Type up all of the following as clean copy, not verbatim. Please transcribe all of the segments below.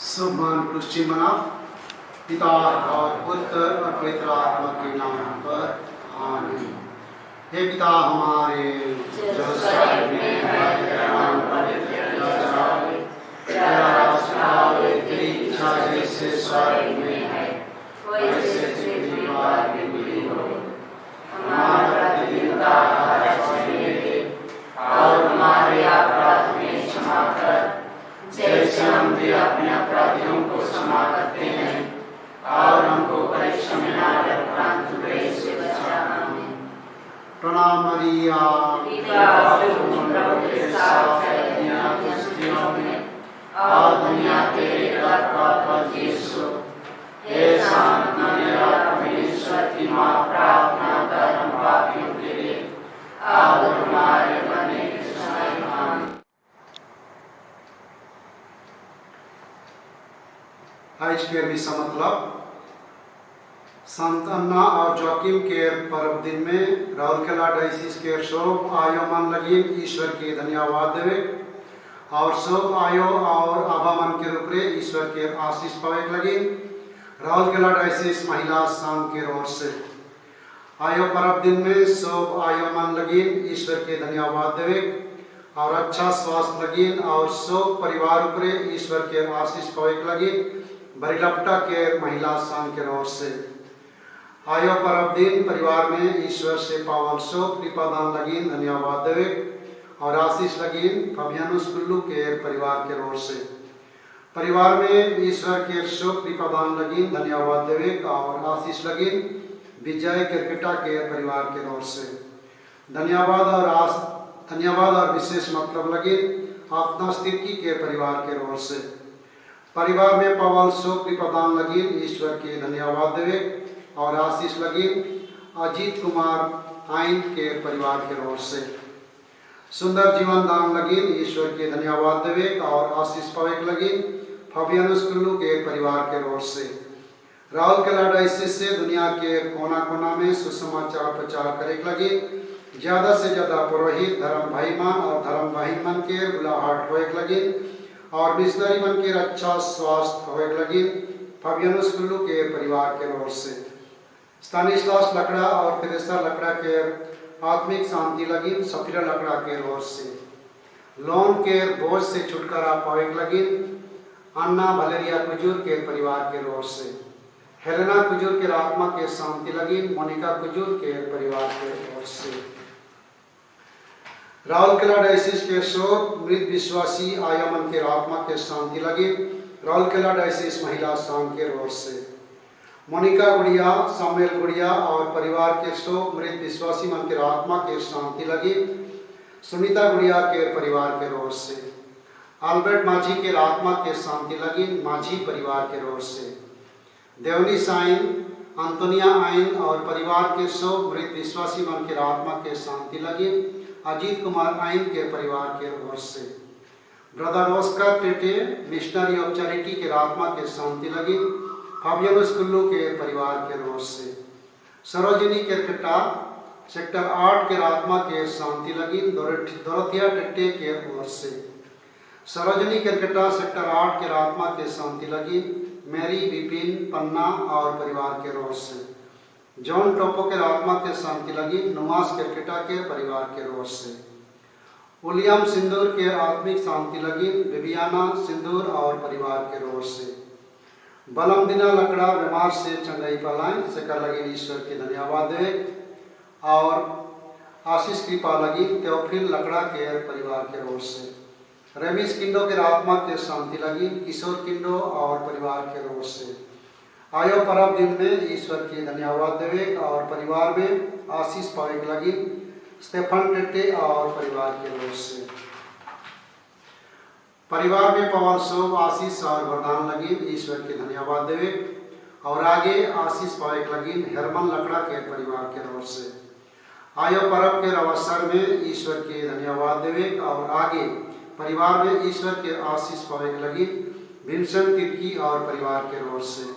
शुभमान पुष्टि मना पिता और पुत्र और पवित्र आत्मा के नाम पर आमीन। हे पिता हमारे जो स्वर्ग में है, तेरा नाम पवित्र जाए, तेरा राज्य आए, तेरी इच्छा जैसे स्वर्ग में है वैसे पृथ्वी पर भी हो। हमारा प्रतिदिन का आहार हमें दे और हमारे अपराध में क्षमा कर जैसे हम भी अपने अपराधियों को क्षमा करते हैं, और हमको परीक्षा में न डाल परंतु बुरे से बचा। आमीन। प्रणाम मरिया, प्रभु के साथ है दुनिया की स्त्रियों में और दुनिया के रखवाला यीशु। हे शांत मरिया, परमेश्वर की माँ, प्रार्थना कर हम पापियों के लिए अब हमारे मरने के समय। आमीन। आज के विषय मतलब संत अन्ना और जोकिम के पर्व दिन में राउरकेला डायसिस के शोभ आयो मन लगी ईश्वर के धन्यवाद देवे और शोभ आयो और आभामन के रूप में ईश्वर के आशीष पावे लगी राउरकेला डायसिस महिला संघ के ओर से आयो पर्व दिन में शोभ आयो मन लगी ईश्वर के धन्यवाद देवे और अच्छा स्वास्थ्य लगी और शोभ परिवार ऊपर ईश्वर के आशीष पावे लगी बरिलपटा के महिला संघ के ओर से आयो पर्व दिन परिवार में ईश्वर से पावन शोक कृपादान लगीन धन्यवाद देवे और आशीष लगीन फबियानुस कुल्लू के परिवार के ओर से परिवार में ईश्वर के शोक कृपादान लगीन धन्यवाद देवे और आशीष लगीन विजय केरकेटा के परिवार के ओर से धन्यवाद और विशेष मतलब लगीन अपना स्थिति के परिवार के ओर से परिवार में पावन शोक कृपादान लगीन ईश्वर के धन्यवाद देवे और आशीष लगी अजीत कुमार आइन के परिवार के ओर से सुंदर जीवन दान लगी ईश्वर के धन्यवाद देवे और आशीष पावे लगी फबियानुस कुल्लू के परिवार के ओर से राउरकेला डायसिस से दुनिया के कोना कोना में सुसमाचार प्रचार करे लगी ज्यादा से ज्यादा पुरोहित धर्म भाईमान और धर्म भाईमान के बुलाहट होए लगी और मिशनरी मन के अच्छा स्वास्थ्य होए लगी फबियानुस कुल्लू के परिवार के ओर से स्तानिस्लास लकड़ा और तेरेसा लकड़ा के आत्मिक शांति लगी सफीरा लकड़ा के ओर से लोन के बोझ से छुटकारा पावे लगी अन्ना भलेरिया कुजूर के परिवार के ओर से हेलेना कुजूर के आत्मा के शांति लगी मोनिका कुजूर के परिवार के ओर से राउरकेला डायसिस के शोक मृत विश्वासी आयमन के आत्मा के शांति लगी राउरकेला डायसिस महिला संघ के ओर से मोनिका गुड़िया सामुएल गुड़िया और परिवार के शोक मृत विश्वासी मन के आत्मा के शांति लगी सुनीता गुड़िया के परिवार के ओर से अल्बर्ट माझी के आत्मा के शांति लगी माझी परिवार के ओर से देवनी साइन अंतोनिया आइन और परिवार के शोक मृत विश्वासी मन के आत्मा के शांति लगी अजीत कुमार आइन के परिवार के ओर से brother Oscar Tete missionary of charity के आत्मा के शांति लगी फबियानुस कुल्लू के परिवार के ओर से सरोजिनी केरकेटा सेक्टर 8 के आत्मा के शांति लगी दोरथिया टेटे के ओर से सरोजिनी केरकेटा सेक्टर 8 के आत्मा के शांति लगी मैरी विपिन पन्ना और परिवार के ओर से जॉन टोपो के आत्मा के शांति लगी नुमास केरकेटा के परिवार के ओर से विलियम सिंदूर के आत्मिक शांति लगी विवियाना सिंदूर और परिवार के ओर से बलम दिना लकड़ा बीमार से चंगाई पलाएं से कर लगी ईश्वर के धन्यवाद दे और आशीष कृपा लगी त्योफिल लकड़ा के परिवार के ओर से रेमिस किंडो के आत्मा के शांति लगी किशोर किंडो और परिवार के ओर से आयो पर्व दिन में ईश्वर के धन्यवाद देवे और परिवार में आशीष पावे लगी स्टेफन टेटे और परिवार के ओर से परिवार में पवन शोभ आशीष और वरदान लगी ईश्वर के धन्यवाद देवे और आगे आशीष पावे लगी हेरमन लकड़ा के परिवार के ओर से आयो पर्व के अवसर में ईश्वर के धन्यवाद देवे और आगे परिवार में ईश्वर के आशीष पावे लगी भीमसेन तिर्की और परिवार के ओर से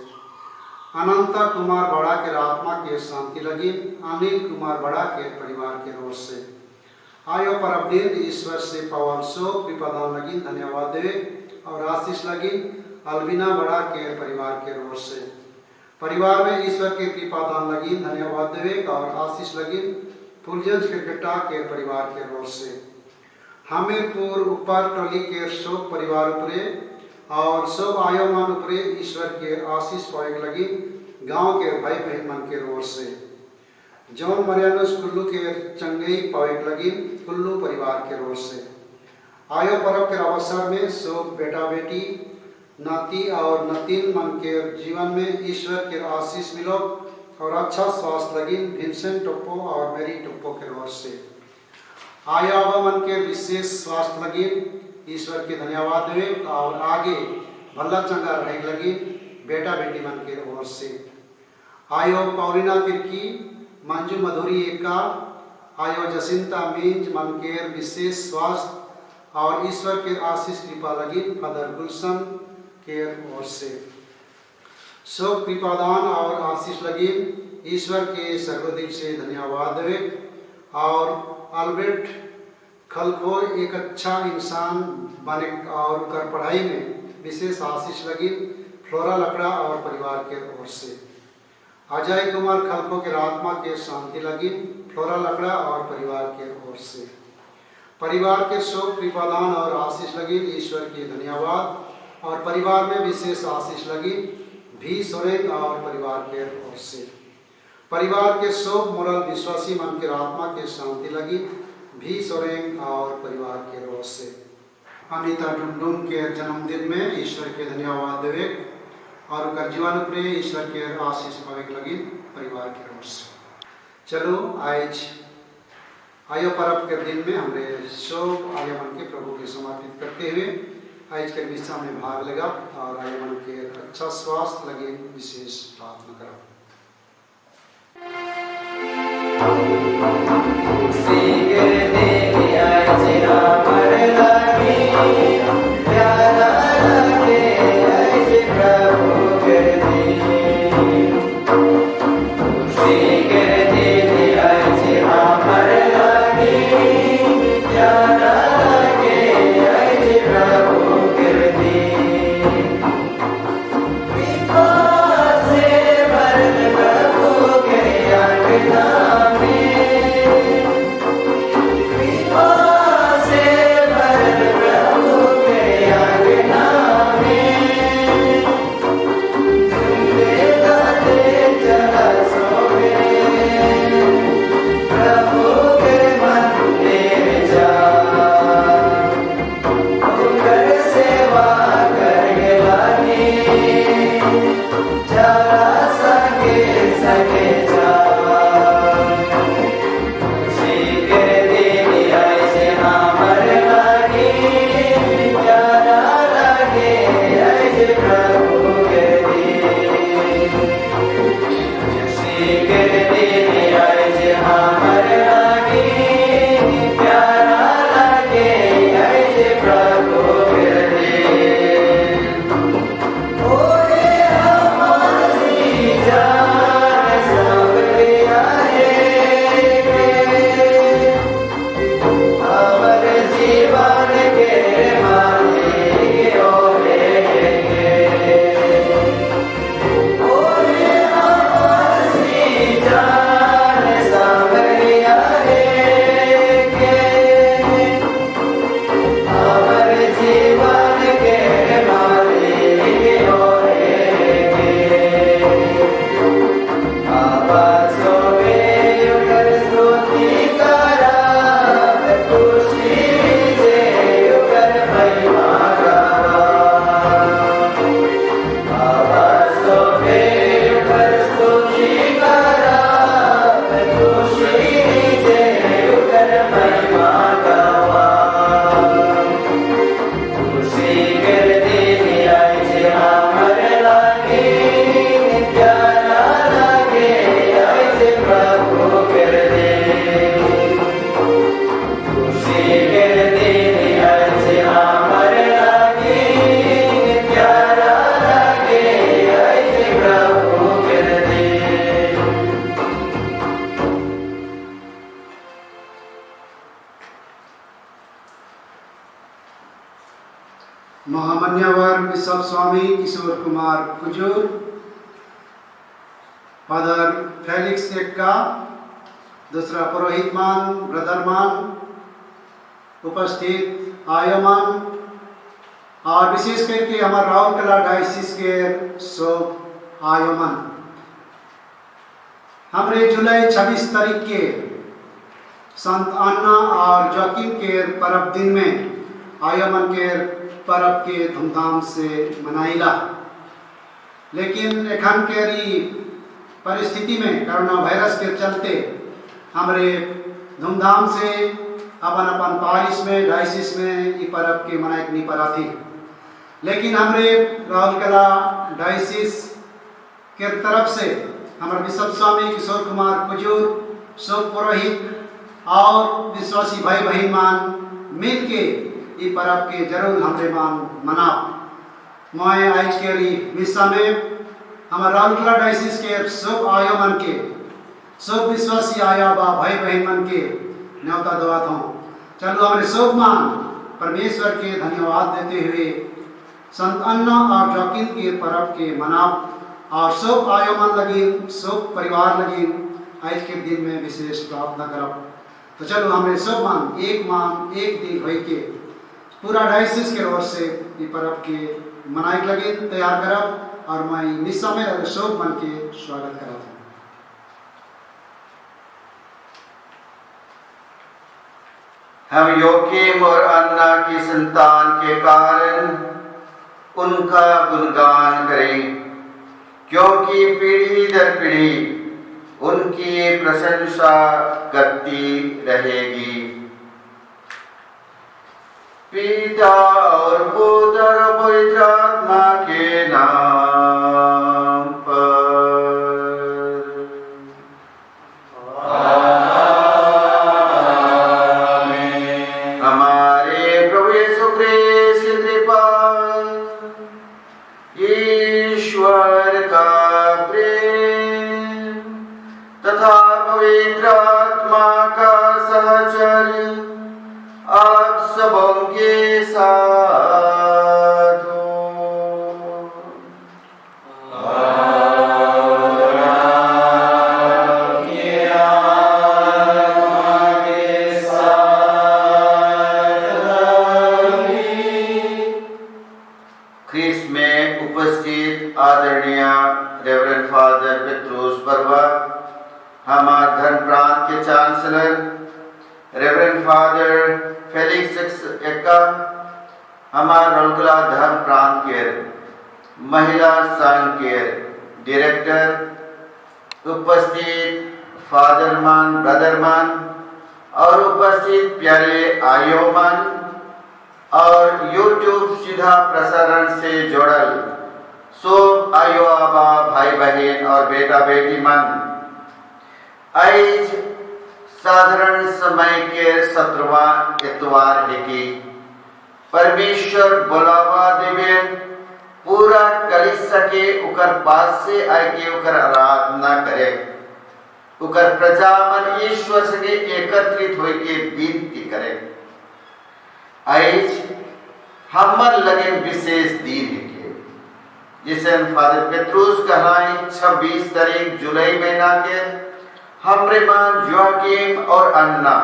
अनंता कुमार बड़ा के आत्मा के शांति लगी अनिल कुमार बड़ा के परिवार के ओर से आयो परम दिन ईश्वर से पवन शोक विपदान लगी धन्यवाद देवे और आशीष लगी अल्बिना बड़ा के परिवार के ओर से। परिवार में ईश्वर के कृपा दान लगी धन्यवाद देवे और आशीष लगी फुलजंज क्रिकेटा के परिवार के ओर से। हमीरपुर ऊपर टोली के सब परिवार उपरे और सब आयोमान उपरे ईश्वर के आशीष पाए लगी गांव के भाई बहन मन के ओर से। जौन मरियानस कुल्लू के चंगई पाए लगी कुल्लू परिवार के ओर से। आयो पर्व के अवसर में सब बेटा बेटी नाती और नतीन मन के जीवन में ईश्वर के आशीष मिलो और अच्छा स्वास्थ्य लगी विंसेंट टोप्पो और मेरी टोप्पो के ओर से। आया मन के विशेष स्वास्थ्य लगी ईश्वर के धन्यवाद देवे और आगे भल्ला चंगा रहे लगी बेटा बेटी मन के ओर से। आयो पौरिना तिर्की मंजू मधुरी एका आयो जसिंता मींज मन के विशेष स्वास्थ्य और ईश्वर के आशीष कृपा लगी फादर गुलशन के ओर से। सब कृपादान और आशीष लगी ईश्वर के सर्वदिक से धन्यवाद देवे और अल्बर्ट खलको एक अच्छा इंसान बने और कर पढ़ाई में विशेष आशीष लगी फ्लोरा लकड़ा और परिवार के ओर से। अजय कुमार खलको के आत्मा के शांति लगी फ्लोरा लकड़ा और परिवार के ओर से। परिवार के सब कृपादान और आशीष लगी ईश्वर की धन्यवाद और परिवार में विशेष आशीष लगी भी सोरेन और परिवार के ओर से। परिवार के सब मोरल विश्वासी मन के आत्मा के शांति लगी भी सोरेन और परिवार के ओर से। अनिता डुंडुन के जन्मदिन में ईश्वर के धन्यवाद देवे और उनका जीवन पर ईश्वर के आशीष पावे लगी परिवार के ओर से। चलो आज आयो पर्व के दिन में हमने सब आयो मन के प्रभु के समर्पित करते हुए आज के विषय में भाग लेगा और आयो मन के अच्छा स्वास्थ्य लगे विशेष प्रार्थना करो। मान्यवर बिशप स्वामी किशोर कुमार कुजूर, फादर फेलिक्स एक्का, दूसरा पुरोहितमान ब्रदरमान, उपस्थित आयमान और विशेष करके हमारे राउरकेला डायसिस के सब आयमान। हमारे जुलाई 26 तारीख के संत अन्ना और जोकिम के पर्व दिन में आयमन के पर्व के धूमधाम से मनाइला, लेकिन एखन के परिस्थिति में कोरोना वायरस के चलते हमारे धूमधाम से अपन अपन पारिश में डायसिस में ये पर्व के मनाए नहीं पड़ा थी। लेकिन हमारे राउरकेला डायसिस के तरफ से हमारे बिशप स्वामी किशोर कुमार कुजूर, सब पुरोहित और विश्वासी भाई बहन मान मिल के ये पर्व के जरूर हमरे मान मना। मैं आज के मिसा में हमारे राउरकेला डायसिस के सब आयोमन के सब विश्वासी आया बा भाई बहन मन के न्योता दवात हूँ। चलो हमारे सब मान परमेश्वर के धन्यवाद देते हुए संत अन्ना और जोकिम के पर्व के मनाव और सब आयोमन लगी सब परिवार लगी आज के दिन में विशेष प्रार्थना करब। तो चलो हमें सब मान एक दिन भाई के पूरा डायसिस के ओर से ये पर्व के मनाए लगे तैयार करब और मैं निशा में सब मन के स्वागत करब। हम योकीम और अन्ना की संतान के कारण उनका गुणगान करें, क्योंकि पीढ़ी दर पीढ़ी उनकी प्रशंसा करती रहेगी। पिता और पुत्र और पवित्र आत्मा के नाम पर आमीन। हमारे प्रभु यीशु ख्रीस्त की कृपा, ईश्वर का प्रेम तथा पवित्र आत्मा का सहचर्य आप सबों के साथ हो। और आपकी आत्मा के साथ रहे। ख्रीस्त में उपस्थित आदरणीय रेवरेंड फादर पेट्रोस बरवा, हमारे धर्म प्रांत के chancellor reverend father Felix Ekka, हमारे राउरकेला धर्म प्रांत के महिला संघ के डायरेक्टर, उपस्थित फादरमान ब्रदरमान और उपस्थित प्यारे आयोमन और यूट्यूब सीधा प्रसारण से जुड़ल सब आयो आबा भाई बहन और बेटा बेटी मन, आज साधारण समय के 17वां इतवार है कि परमेश्वर बुलावा देवे पूरा कलिसिया के उकर पास से आके उकर आराधना करे, उकर प्रजा मन ईश्वर से एकत्रित होय के विनती करे। आज हमर लगे विशेष दिन है के जिसे फादर पेट्रोस कहाई 26 तारीख जुलाई महीना के हमरे मां जोकिम और अन्ना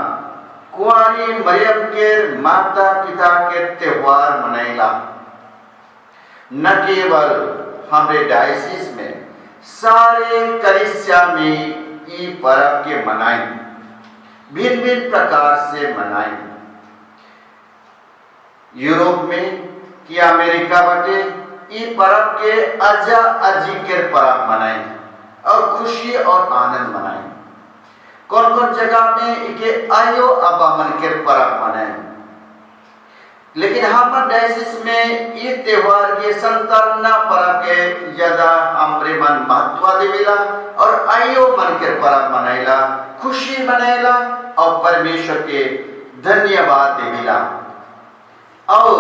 कुंवारी मरियम के माता पिता के त्योहार मनाइला। न केवल हमरे डायसिस में सारे कलिसिया में ये पर्व के मनाई भिन्न भिन्न प्रकार से मनाई। यूरोप में कि अमेरिका बटे ये पर्व के अजा अजी के पर्व मनाई और खुशी और आनंद मनाई। कौन कौन जगह में इके आयो अबा मन के पर्व मनाए, लेकिन हम डायसिस में ये त्योहार के संताना पर्व के ज्यादा हमरे मन महत्व देवेला और आयो मन के पर्व मनाइला, खुशी मनाइला और परमेश्वर के धन्यवाद देवेला। और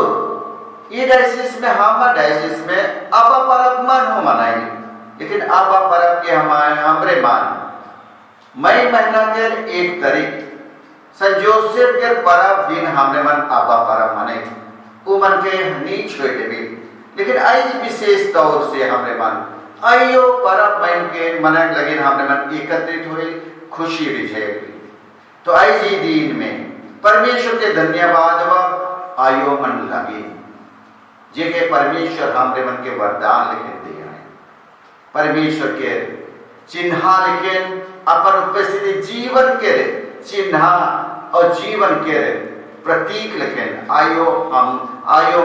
ये डायसिस में हम डायसिस में आबा पर्व मन हो मनाई, लेकिन आबा पर्व के हमरे मान मई महीना के 1 तारीख संत जोसेफ के पर्व दिन हमने मन आबा पर्व मनाई। उमन के नीच हुए भी लेकिन आई विशेष तौर से हमरे मन आयो परब मन के मनक लगे हमरे मन एकत्रित हुए खुशी रिझे। तो आई जी दिन में परमेश्वर के धन्यवाद व आयो मन लगे जे के परमेश्वर हमरे मन के वरदान लिखे दिए हैं। परमेश्वर के चिन्हा लिखे अपन उपस्थिति जीवन के चिन्हा और जीवन के प्रतीक लिखे आयो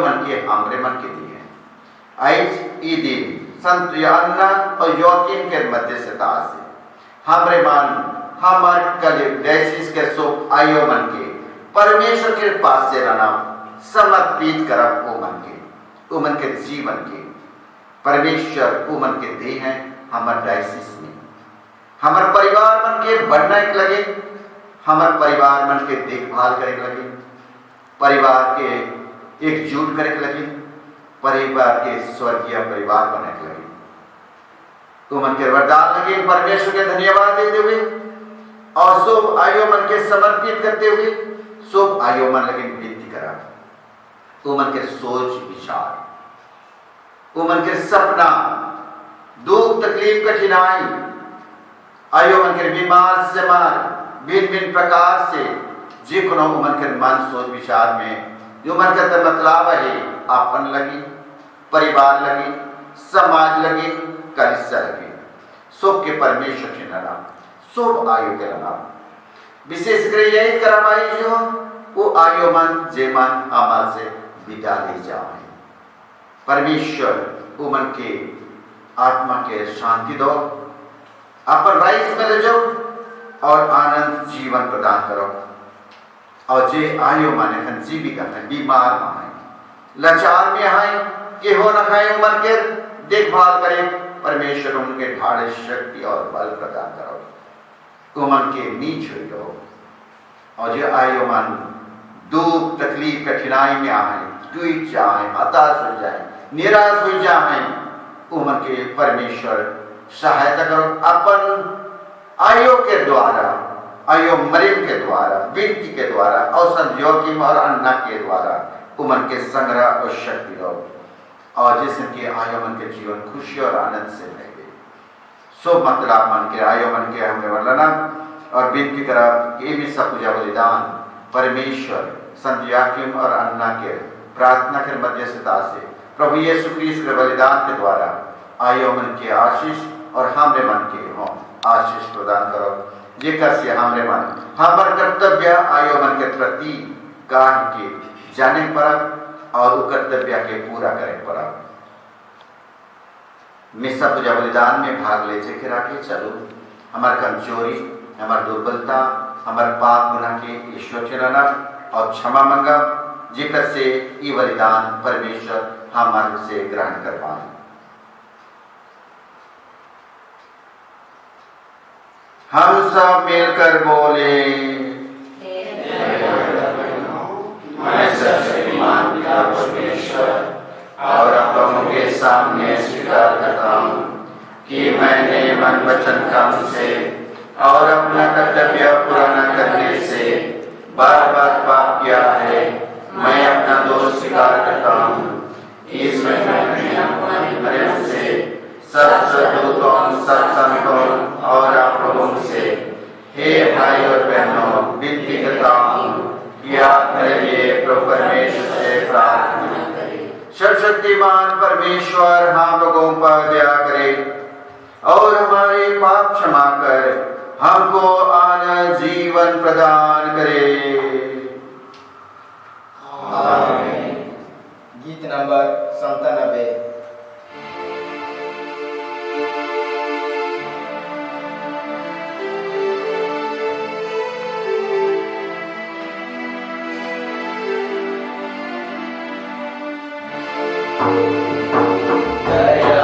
मन के हमरे मन के दिए। आज ई दिन संत अन्ना और योकिन के मध्यस्थता से हमरे मन हमार कल डायसिस के सोप आयो मन के परमेश्वर के पास से रहना समर्पित करब उमन के जीवन के परमेश्वर उमन के दे हैं हमार डायसिस में हमार परिवार मन के बढ़ने के लगे हमार परिवार मन के देखभाल करे के लगे परिवार के एकजुट करे के लगे परिवार के स्वर्गीय परिवार बने के लगे उमन के वरदान लगे परमेश्वर के धन्यवाद देते हुए और शुभ आयो मन के समर्पित करते हुए शुभ आयो मन लगे विनती करा उमन के सोच विचार उमन के सपना दुख तकलीफ कठिनाई आयो मन के बीमार से मार भिन्न भिन्न प्रकार से जे कोनो उमन के मन सोच विचार में उमन का मतलब है आपन लगी परिवार लगी समाज लगी कलिसिया लगी सब के परमेश्वर के नाम शुभ आयु के नाम विशेष कर यही करवाई जो वो आयु मन जे मन हमार से विदा ले जाए परमेश्वर उमन के आत्मा के शांति दो अपन राइस में ले जाओ और आनंद जीवन प्रदान करो और जे आयु माने खन जीविका में बीमार आए लाचार में आए के हो न खाए उमन के देखभाल करे परमेश्वर उनके ढाढ़ शक्ति और बल प्रदान करो उमन के नीच हो जाओ और जो आयु मन दुख तकलीफ कठिनाई में आए टूट जाए हताश हो जाए निराश हो जाए उमन के परमेश्वर सहायता करो अपन आयो के द्वारा आयो मरियम के द्वारा विनती के द्वारा और संत योकिम और अन्ना के द्वारा उमन के संग्रह और शक्ति दो और जिससे कि आयो मन के जीवन खुशी और आनंद से रहे सो मतलब मन के आयो मन के हमें वर्णना और विनती करा ये भी सब पूजा बलिदान परमेश्वर संत योकिम और अन्ना के प्रार्थना के मध्यस्थता से प्रभु यीशु क्रिस्त के बलिदान के द्वारा आयो मन के आशीष और हमरे मन के हो आशीष प्रदान करो जेकर से हमरे मन हमार कर्तव्य आयो मन के प्रति काह के जाने पर और कर्तव्य के पूरा करे पर मिसा पूजा बलिदान में भाग ले जे के चलो हमार कमजोरी हमार दुर्बलता हमार पाप गुनाह के ईश्वर चरणा और क्षमा मांगा जेकर से ये बलिदान परमेश्वर हमार से ग्रहण कर पाए हम सब मिलकर बोले मैं सर्वशक्तिमान पिता परमेश्वर और अपनों के सामने स्वीकार करता हूँ कि मैंने मन वचन काम से और अपना कर्तव्य पूरा न करने से बार बार पाप किया है। मैं अपना दोष स्वीकार करता हूँ इसमें मरियम से सब सदूतों सब संतों और आप लोगों से हे भाई और बहनों विनती करता हूँ कि आप मेरे लिए प्रभु परमेश्वर से प्रार्थना करें। सर्वशक्तिमान परमेश्वर हम लोगों पर दया करे और हमारे पाप क्षमा कर हमको आनंद जीवन प्रदान करे। आमीन। गीत नंबर 97। दया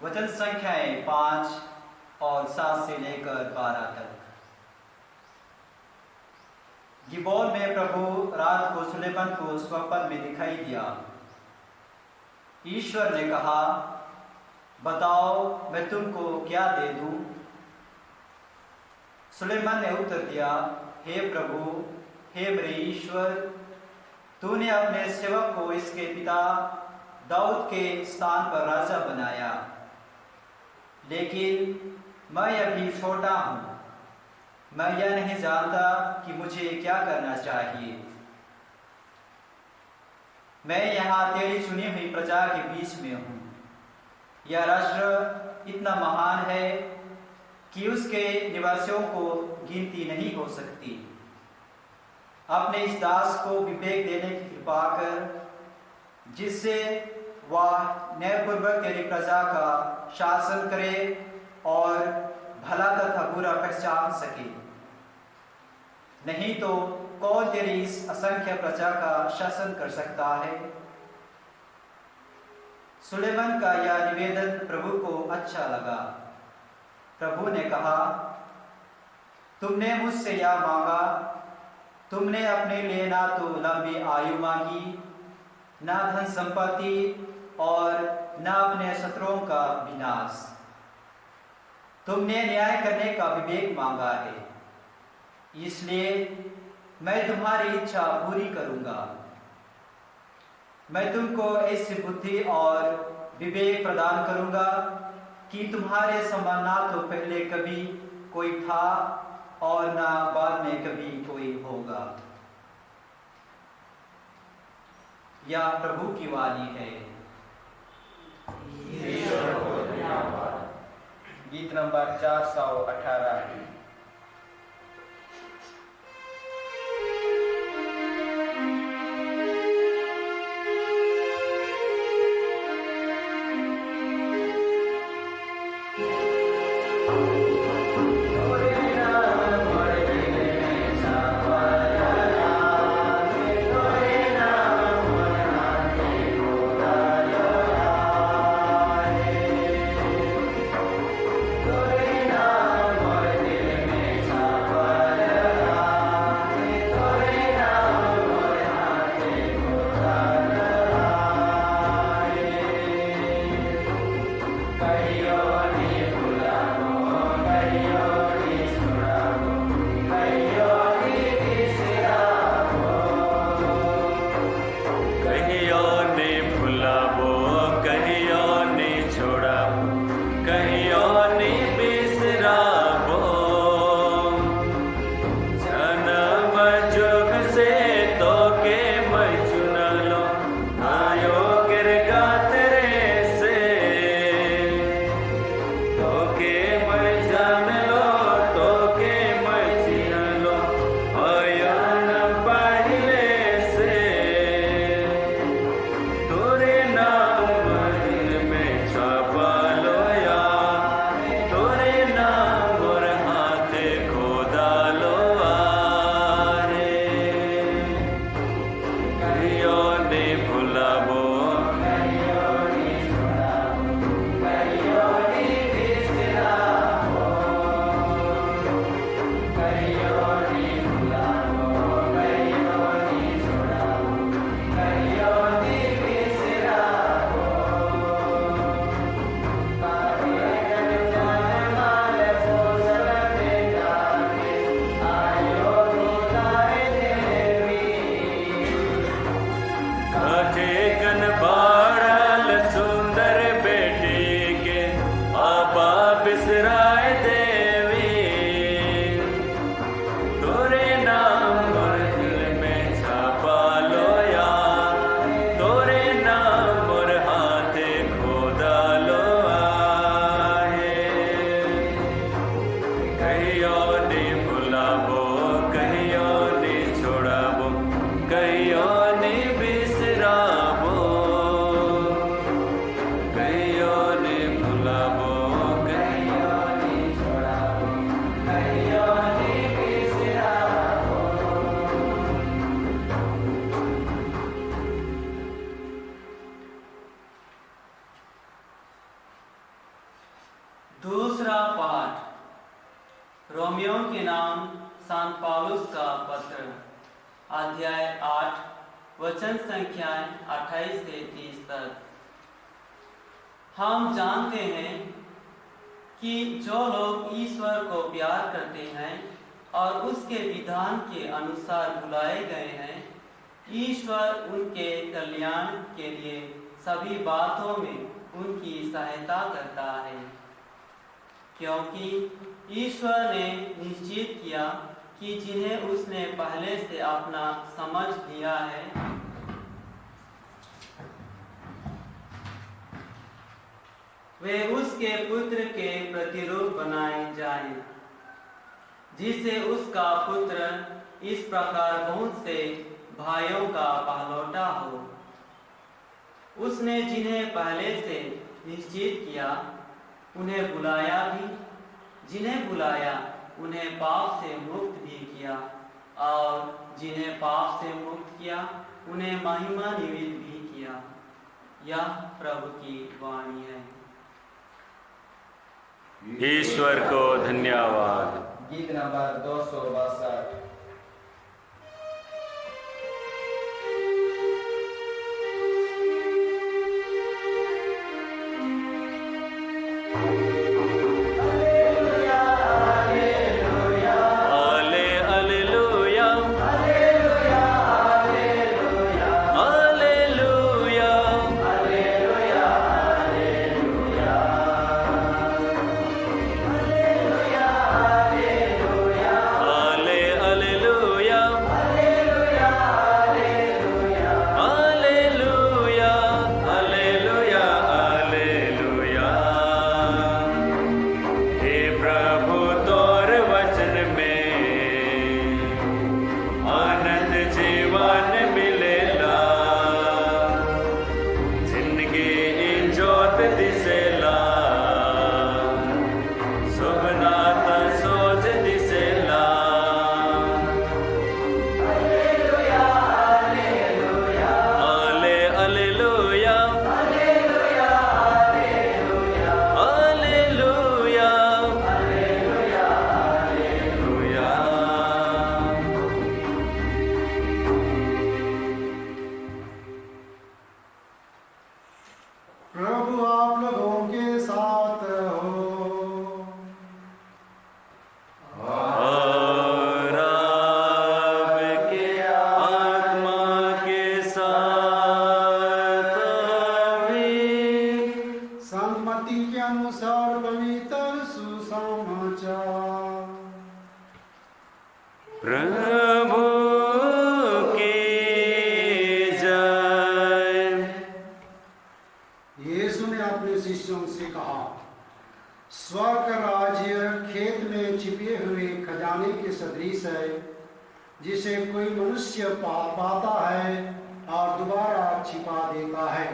वचन संख्याएं 5 और 7 से लेकर 12 तक। गिबोन में प्रभु रात को सुलेमान को स्वप्न में दिखाई दिया। ईश्वर ने कहा, बताओ मैं तुमको क्या दे दूं? सुलेमान ने उत्तर दिया, हे प्रभु, हे मेरे ईश्वर, तूने अपने सेवक को इसके पिता दाऊद के स्थान पर राजा बनाया, लेकिन मैं अभी छोटा हूं। मैं यह नहीं जानता कि मुझे क्या करना चाहिए। मैं यहाँ तेरी चुनी हुई प्रजा के बीच में हूँ। यह राष्ट्र इतना महान है कि उसके निवासियों को गिनती नहीं हो सकती। अपने इस दास को विवेक देने की कृपा कर, जिससे वह न्यायपूर्वक तेरी प्रजा का शासन करे और भला तथा बुरा पहचान सके। नहीं तो कौन तेरी इस असंख्य प्रजा का शासन कर सकता है? सुलेमान का यह निवेदन प्रभु को अच्छा लगा। प्रभु ने कहा, तुमने मुझसे यह मांगा। तुमने अपने लिए ना तो लंबी आयु मांगी, ना धन संपत्ति और ना अपने शत्रुओं का विनाश। तुमने न्याय करने का विवेक मांगा है, इसलिए मैं तुम्हारी इच्छा पूरी करूंगा। मैं तुमको ऐसी बुद्धि और विवेक प्रदान करूंगा कि तुम्हारे समान ना तो पहले कभी कोई था और ना बाद में कभी कोई होगा। यह प्रभु की वाणी है। गीत नंबर 418। दूसरा पाठ रोमियो के नाम सांत पौलुस का पत्र, अध्याय 8, वचन संख्याएं 28 से 30 तक। हम जानते हैं कि जो लोग ईश्वर को प्यार करते हैं और उसके विधान के अनुसार बुलाए गए हैं, ईश्वर उनके कल्याण के लिए सभी बातों में उनकी सहायता करता है, क्योंकि ईश्वर ने निश्चित किया कि जिन्हें उसने पहले से अपना समझ लिया है, वे उसके पुत्र के प्रतिरूप बनाए जाएं, जिससे उसका पुत्र इस प्रकार बहुत से भाइयों का पहलौठा हो। उसने जिन्हें पहले से निश्चित किया उन्हें बुलाया भी, जिन्हें बुलाया उन्हें पाप से मुक्त भी किया, और जिन्हें पाप से मुक्त किया उन्हें महिमा निमित्त भी किया। यह प्रभु की वाणी है। ईश्वर को धन्यवाद। गीत नंबर 262। प्रभु आप लोगों के साथ हो। और आपके आत्मा के साथ भी। संत मत्ती के अनुसार पवित्र सुसमाचार। प्रभु की जय। यीशु ने अपने शिष्यों से कहा, स्वर्ग का राज्य खेत में छिपे हुए खजाने के सदृश है, जिसे कोई मनुष्य पाता है और दोबारा छिपा देता है।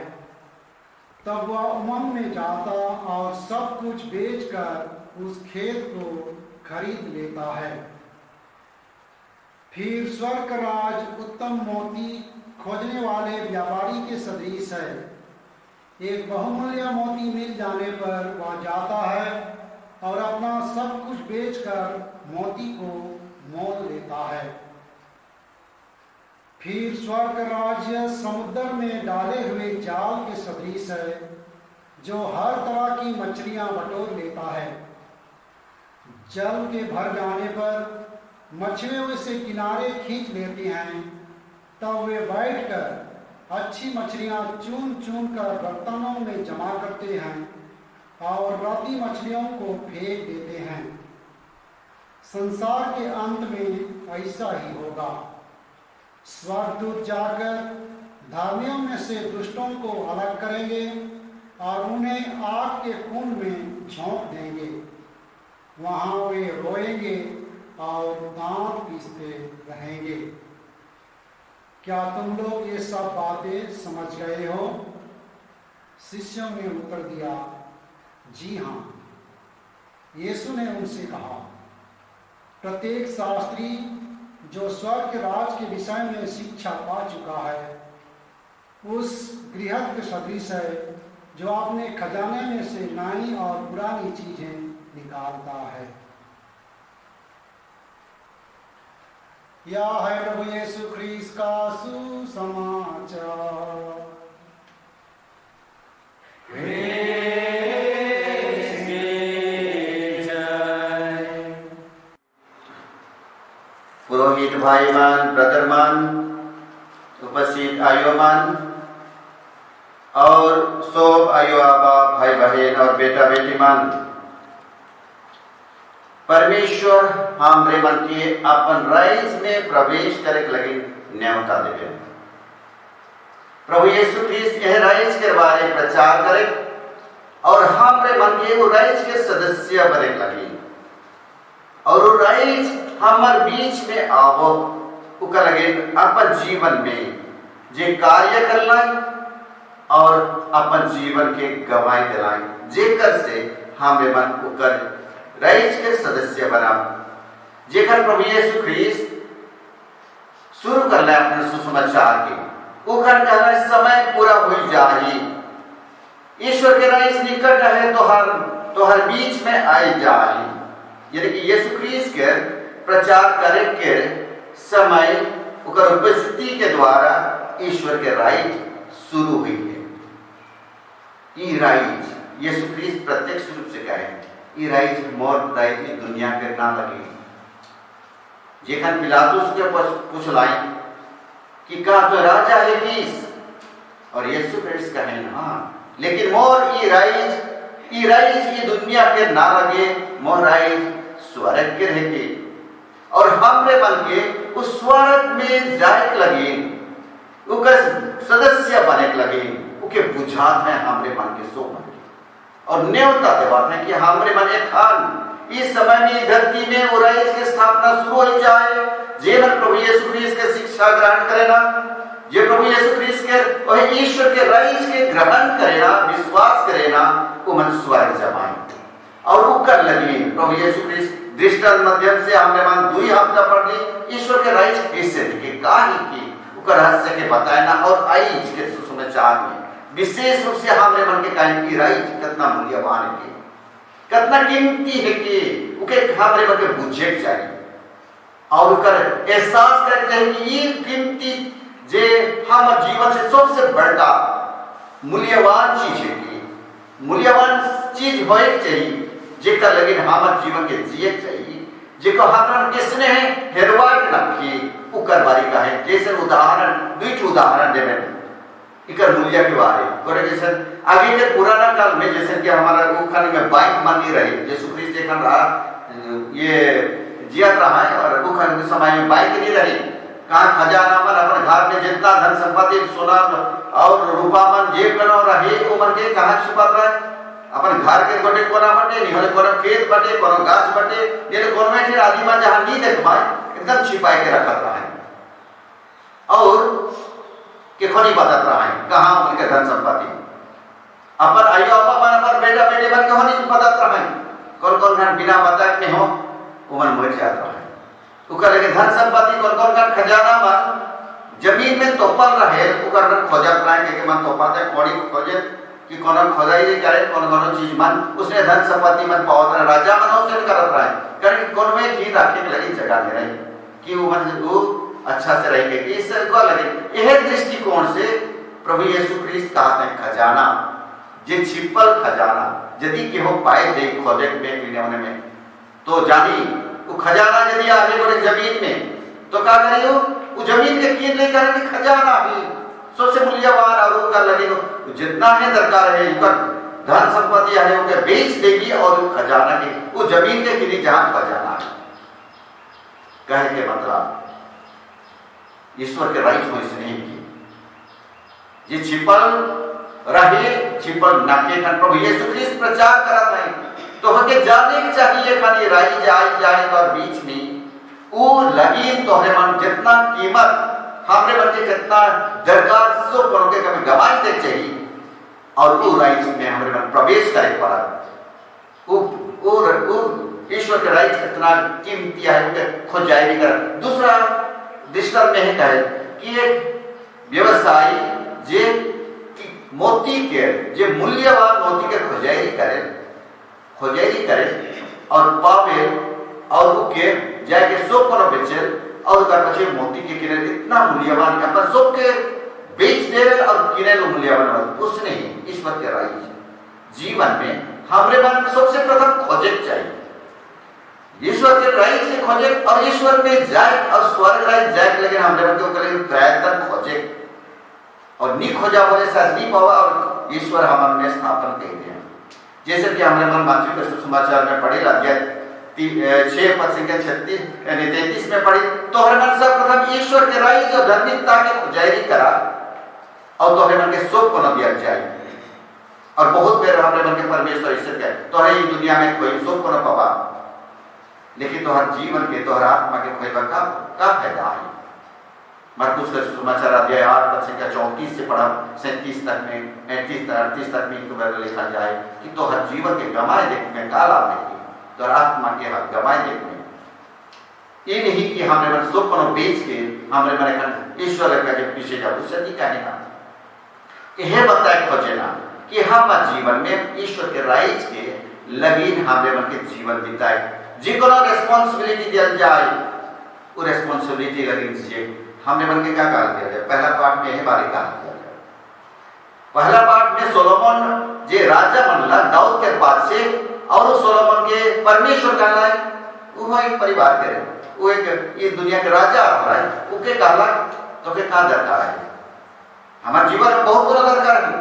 तब वह उमंग में जाता और सब कुछ बेचकर उस खेत को खरीद लेता है। फिर स्वर्ग का राज उत्तम मोती खोजने वाले व्यापारी के सदृश है। एक बहुमूल्य मोती मिल जाने पर वह जाता है और अपना सब कुछ बेचकर मोती को मोल लेता है। फिर स्वर्ग राज्य समुद्र में डाले हुए जाल के सदृश है, जो हर तरह की मछलियां बटोर लेता है। जल के भर जाने पर मछुए उसे किनारे खींच लेते हैं। तब वे बैठकर अच्छी मछलियां चुन चुन कर बर्तनों में जमा करते हैं और रत्ती मछलियों को फेंक देते हैं। संसार के अंत में ऐसा ही होगा। स्वर्गदूत जाकर धर्मियों में से दुष्टों को अलग करेंगे और उन्हें आग के कुंड में झोंक देंगे। वहां वे रोएंगे और दांत पीसते रहेंगे। क्या तुम लोग ये सब बातें समझ गए हो? शिष्यों ने उत्तर दिया, जी हाँ। यीशु ने उनसे कहा, प्रत्येक शास्त्री जो स्वर्ग के राज के विषय में शिक्षा पा चुका है, उस गृहस्थ सदृश है जो अपने खजाने में से नई और पुरानी चीजें निकालता है। यह है प्रभु यीशु ख्रीस्त का सुसमाचार। पुरोहित भाईमान, ब्रदरमान, उपस्थित आयोमान और सब आयो आबा, भाई बहन और बेटा बेटीमान, परमेश्वर हमरे मन के अपन राइज में प्रवेश करे लगे न्योता देवे। प्रभु यीशु ख्रीस्त यह राइज के बारे प्रचार करे और हमरे मन के वो राइज के सदस्य बने लगे और वो राइज हमार बीच में आवो उका लगे अपन जीवन में जे कार्य करना और अपन जीवन के गवाही दिलाई, जेकर से हमें मन उकर राइज के सदस्य बना, जेकर प्रभु यीशु ख्रीस्त शुरू कर ले अपने सुसमाचार के उकर कहना समय पूरा हो जाही, ईश्वर के राइज निकट है तो हर बीच में आई जाही। यानी कि यीशु ख्रीस्त के प्रचार करे के समय उकर उपस्थिति के द्वारा ईश्वर के राइज शुरू हुई है। ई राइज यीशु ख्रीस्त प्रत्यक्ष रूप से कहे ई राइज मोर राइज की दुनिया के ना लगे। जेखन पिलातुस के पूछलाई कि का तो राजा है किस, और यीशु ख्रीस्त कहे हाँ, लेकिन मोर ई राइज की दुनिया के ना लगे, मोर राइज स्वर्ग के रहते और हमरे मन के उस स्वर्ग में जाए लगे, उकर सदस्य बने लगे, उके बुझात है हमरे मन के सो मन के और न्योता दे बात है कि हमरे मन एक खान इस समय में धरती में वो राइज की स्थापना शुरू हो जाए। जीवन प्रभु यीशु ख्रीस्त के शिक्षा ग्रहण करेना, जे प्रभु यीशु ख्रीस्त के वह ईश्वर के राइज के ग्रहण करेना, विश्वास करेना, वो मन स्वर्ग जमाए और वो कर लगी। प्रभु यीशु ख्रीस्त दृष्टांत माध्यम से हमने मन दुई हफ्ता पढ़ ली ईश्वर के राइज कैसे दिखे काहे की उकर रहस्य के बताना और आई इसके सुसमाचार में विशेष रूप से हमने मन के काहे की राइज कितना मूल्यवान है, कितना कीमती है कि उके हमरे मन के बुझे चाहिए और उकर एहसास करके चाहिए कि ये कीमती जे हम जीवन से सबसे बड़ा मूल्यवान चीज है कि मूल्यवान चीज होए चाहिए जेकर लगे हमार जीवन के जिए चाहिए, जेको हमन किसने हेरवा के रखी उकर बारी का है। जैसे उदाहरण दुईट उदाहरण देवे इकर मूल्य के बारे करे जैसे आगे के पुराना काल में जैसे कि हमारा वो खाने में बाइक मांगी रही, यीशु ख्रीस्त देखन रहा ये जिया रहा है और वो खाने के समय में बाइक नहीं रही, कहाँ खजाना मन अपन घर में जितना धन संपत्ति सोना और रूपा मन जेब कनो रहे वो मन के कहाँ छुपा रहा है अपन घर के गोटे कोना बटे नहीं होले कोनो खेत बटे कोनो गाछ बटे ये कोनो में फिर आदमी मन जहां नहीं देख पाए एकदम छिपाए के रखत रहा है और के खोनी बतात रहा है कहां उनके धन संपत्ति अपन आयो अपा मन अपन बेटा बेटी मन के होनी बतात रहा है कौन कौन धन बिना बता के हो उमन मर जात रहा है उकर लगे धन संपत्ति कौन कौन का खजाना मन जमीन में तोपल रहे उकर खोजत रहा है के मन तोपाते कोड़ी खोजे कि कोनो खोदाई नहीं करे कोनो चीज मन उसने धन संपत्ति मन पावत राजा मन उसने करत रहा है कारण कोनो में की राखे के लगी जगह दे रही कि वो मन वो अच्छा से रहेंगे कि इससे को लगे यह दृष्टिकोण से प्रभु यीशु ख्रीस्त कहते हैं खजाना जे छिपल खजाना यदि केहो पाए दे खोदे में पीने होने में तो जानी वो खजाना यदि आगे बढ़े जमीन में तो क्या करियो वो जमीन के कीन ले करके खजाना भी सबसे मूल्यवान और उनका लगे जितना है दरकार है उनका धन संपत्ति है उनके बेच देगी और वो खजाना की वो जमीन के किनी जहां खजाना है कहे के मतलब ईश्वर के राइट हो इसने की ये छिपल रहे छिपल नके खन प्रभु यीशु ख्रीस्त प्रचार करत है तो हके जाने के चाहिए खाली राई जाए और बीच में वो लगी तोहरे मन जितना कीमत हमरे बच्चे कितना दरकार सो करोगे कभी गवाही दे चाहिए और वो राइट में हमरे मन प्रवेश करे पड़ा वो ईश्वर के राइट कितना कीमती है उनके खोज जाए भी कर दूसरा दृष्टांत में है कि एक व्यवसायी जे मोती के जे मूल्यवान मोती के खोजाई करे और पावे और उके जाके सोप पर बेचे और कर पछे मोती के किने इतना मूल्यवान का पर सोप के बेच दे और किने लो मूल्यवान उसने ईश्वर के राज जीवन में हमरे मन में सबसे प्रथम खोजे चाहिए ईश्वर के राज से खोजे और ईश्वर में जाए और स्वर्ग राज जाए लेकिन हमरे मन को करे प्रयत्न खोजे और नी खोजा बोले शायद नहीं पावा और ईश्वर हम में स्थापन कहते हैं जैसे कि हमने मन माध्यम के सुसमाचार में पढ़े अध्याय 6 पद संख्या 36 यानी 33 में पढ़ी तोहरे मन सर्वप्रथम ईश्वर के राज और धार्मिकता के खोजाई करा और तोहरे मन के सुख को न दिया जाए और बहुत बेर हमरे मन के परमेश्वर ईश्वर के तोहरे ई दुनिया में कोई सुख को न पावा लेकिन तोहर जीवन के तोहर आत्मा के खोए का फायदा है मरकुस का सुसमाचार अध्याय 8 पद संख्या 34 से पढ़ा 37 तक में 38 तक में तो लिखा जाए कि तो हर जीवन के गमाए देखने का लाभ देखी तो आत्मा के हक गमाए देखने ये नहीं कि हमने मन सुख को बेच के हमने मन ईश्वर का जब पीछे जा उससे नहीं कहने का यह बताए खोजे ना कि हम जीवन में ईश्वर के राइज के लगीन हमने मन के जीवन बिताए जिनको रेस्पॉन्सिबिलिटी दिया जाए वो रेस्पॉन्सिबिलिटी लगीन से हमने मन के क्या कहा दिया जाए पहला पाठ में यह बारे कहा दिया जाए पहला पाठ में सोलोमन जे राजा बनला दाऊद के बाद से और सोलोमन के परमेश्वर कहला है वो एक परिवार करे वो एक ये दुनिया के राजा हो रहा है वो के कहला तो के का दरकार है हमारे जीवन में बहुत बड़ा दरकार है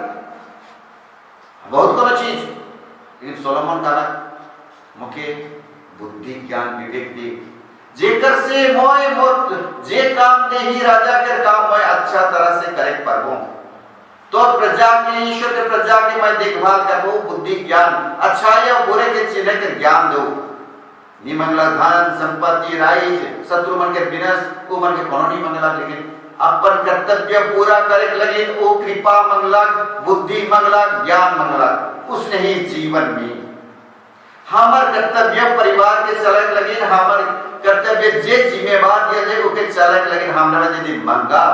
बहुत बड़ा चीज लेकिन सोलोमन कहला मुके बुद्धि ज्ञान विवेक दे जेकर से मोय मोत जे काम दे ही राजा के काम मैं अच्छा तरह से करे पाबो तो प्रजा के ईश्वर के प्रजा के मैं देखभाल करबो बुद्धि ज्ञान अच्छाई और बुरे के चिन्ह के ज्ञान दो निमंगला धन संपत्ति राइज शत्रु मन के विनाश को मन के कोनो नहीं मंगला लेकिन अपन कर्तव्य पूरा करे लगे वो कृपा मंगला बुद्धि मंगला ज्ञान मंगला उसने ही जीवन में हमार कर्तव्य परिवार के चलक लगे हमार कर्तव्य जे जिम्मेवार दिया जाए ओके चलक लगे हमरा यदि मंगा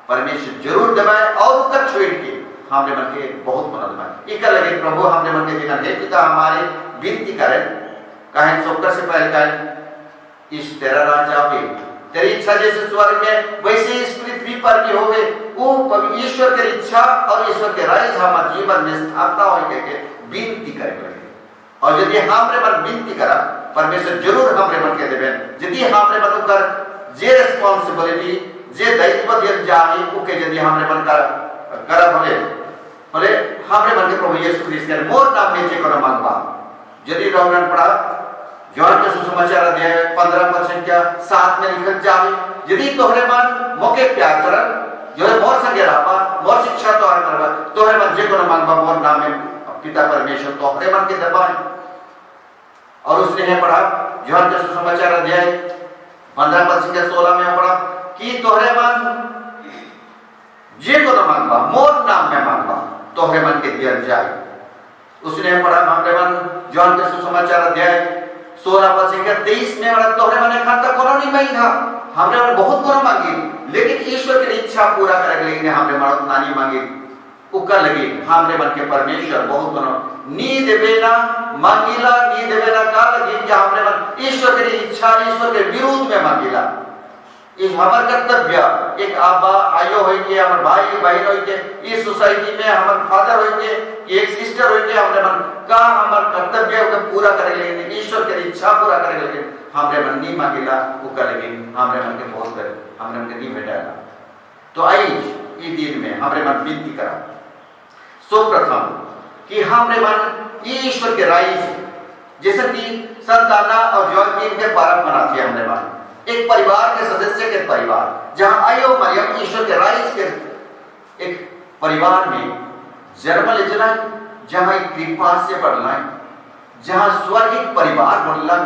परमेश्वर जरूर दबाए और कर छोड़ के हमरे मन के बहुत मदद दबाए इका लगे प्रभु हमरे मन के जीवन है पिता हमारे विनती करें कहें सोकर से पहले कहें इस तेरा राजा भी तेरी इच्छा जैसे स्वर्ग में वैसे इस पृथ्वी पर भी होवे वो ईश्वर की इच्छा और ईश्वर के राज हमारे जीवन में स्थापना हो के विनती करे और यदि हमरे मन विनती करा परमेश्वर जरूर हमरे मन के देबे यदि हमरे मन कर जे रिस्पांसिबिलिटी जे दायित्व दिया जाए ओके यदि हमरे मन करा भले हमरे मन के प्रभु यीशु ख्रीस्त के मोर नाम में जे कोनो मांगबा यदि रोमन पढ़ा योहन के सुसमाचार अध्याय 15 पद संख्या 7 में लिखल जाए यदि तोहरे मन मोके प्यार करन जो मोर संगे रहबा मोर शिक्षा तोहर करबा तोहरे मन जे कोनो मांगबा मोर नाम में पिता परमेश्वर तोहरे मन के दबाए और उसने है पढ़ा योहन के सुसमाचार अध्याय 15 पद संख्या 16 में पढ़ा कि तोहरे मन जे को मांगबा मोर नाम में मांगबा तोहरे मन के दिया जाए उसने पढ़ा हमरे मन योहन के सुसमाचार अध्याय 16 पद संख्या 23 में पढ़ा तोहरे मन खाता कोनो नहीं मांगा हमरे मन बहुत बड़ा मांगी लेकिन ईश्वर की इच्छा पूरा करे लेकिन हमरे मन उतना नहीं मांगी उका लगी हमरे मन के परमेश्वर बहुत बनो नी देवे ना मांगीला नी देवे ना का लगी कि हमरे मन ईश्वर की इच्छा ईश्वर के विरोध में मांगीला इस हमार कर्तव्य एक आबा आयो होई के हमर भाई बहन होई के इस सोसाइटी में हमर फादर होई के एक सिस्टर होई के हमरे मन का हमर कर्तव्य को पूरा करे लेकिन ईश्वर की इच्छा पूरा करे लेकिन हमरे मन नी मांगीला उका लगी हमरे मन के बहुत करे हमरे मन के नी भेटाला तो आई ई दिन में हमरे मन विनती करा सो प्रथम कि हमरे मन ईश्वर के राइज जैसे कि संताना और जोआकीम के पारक मनाते हैं हमरे मन एक परिवार के सदस्य के परिवार जहां आयो मरियम ईश्वर के राइज के एक परिवार में जन्म ले जना जहां कृपा से बढ़ना जहां स्वर्गिक परिवार बनला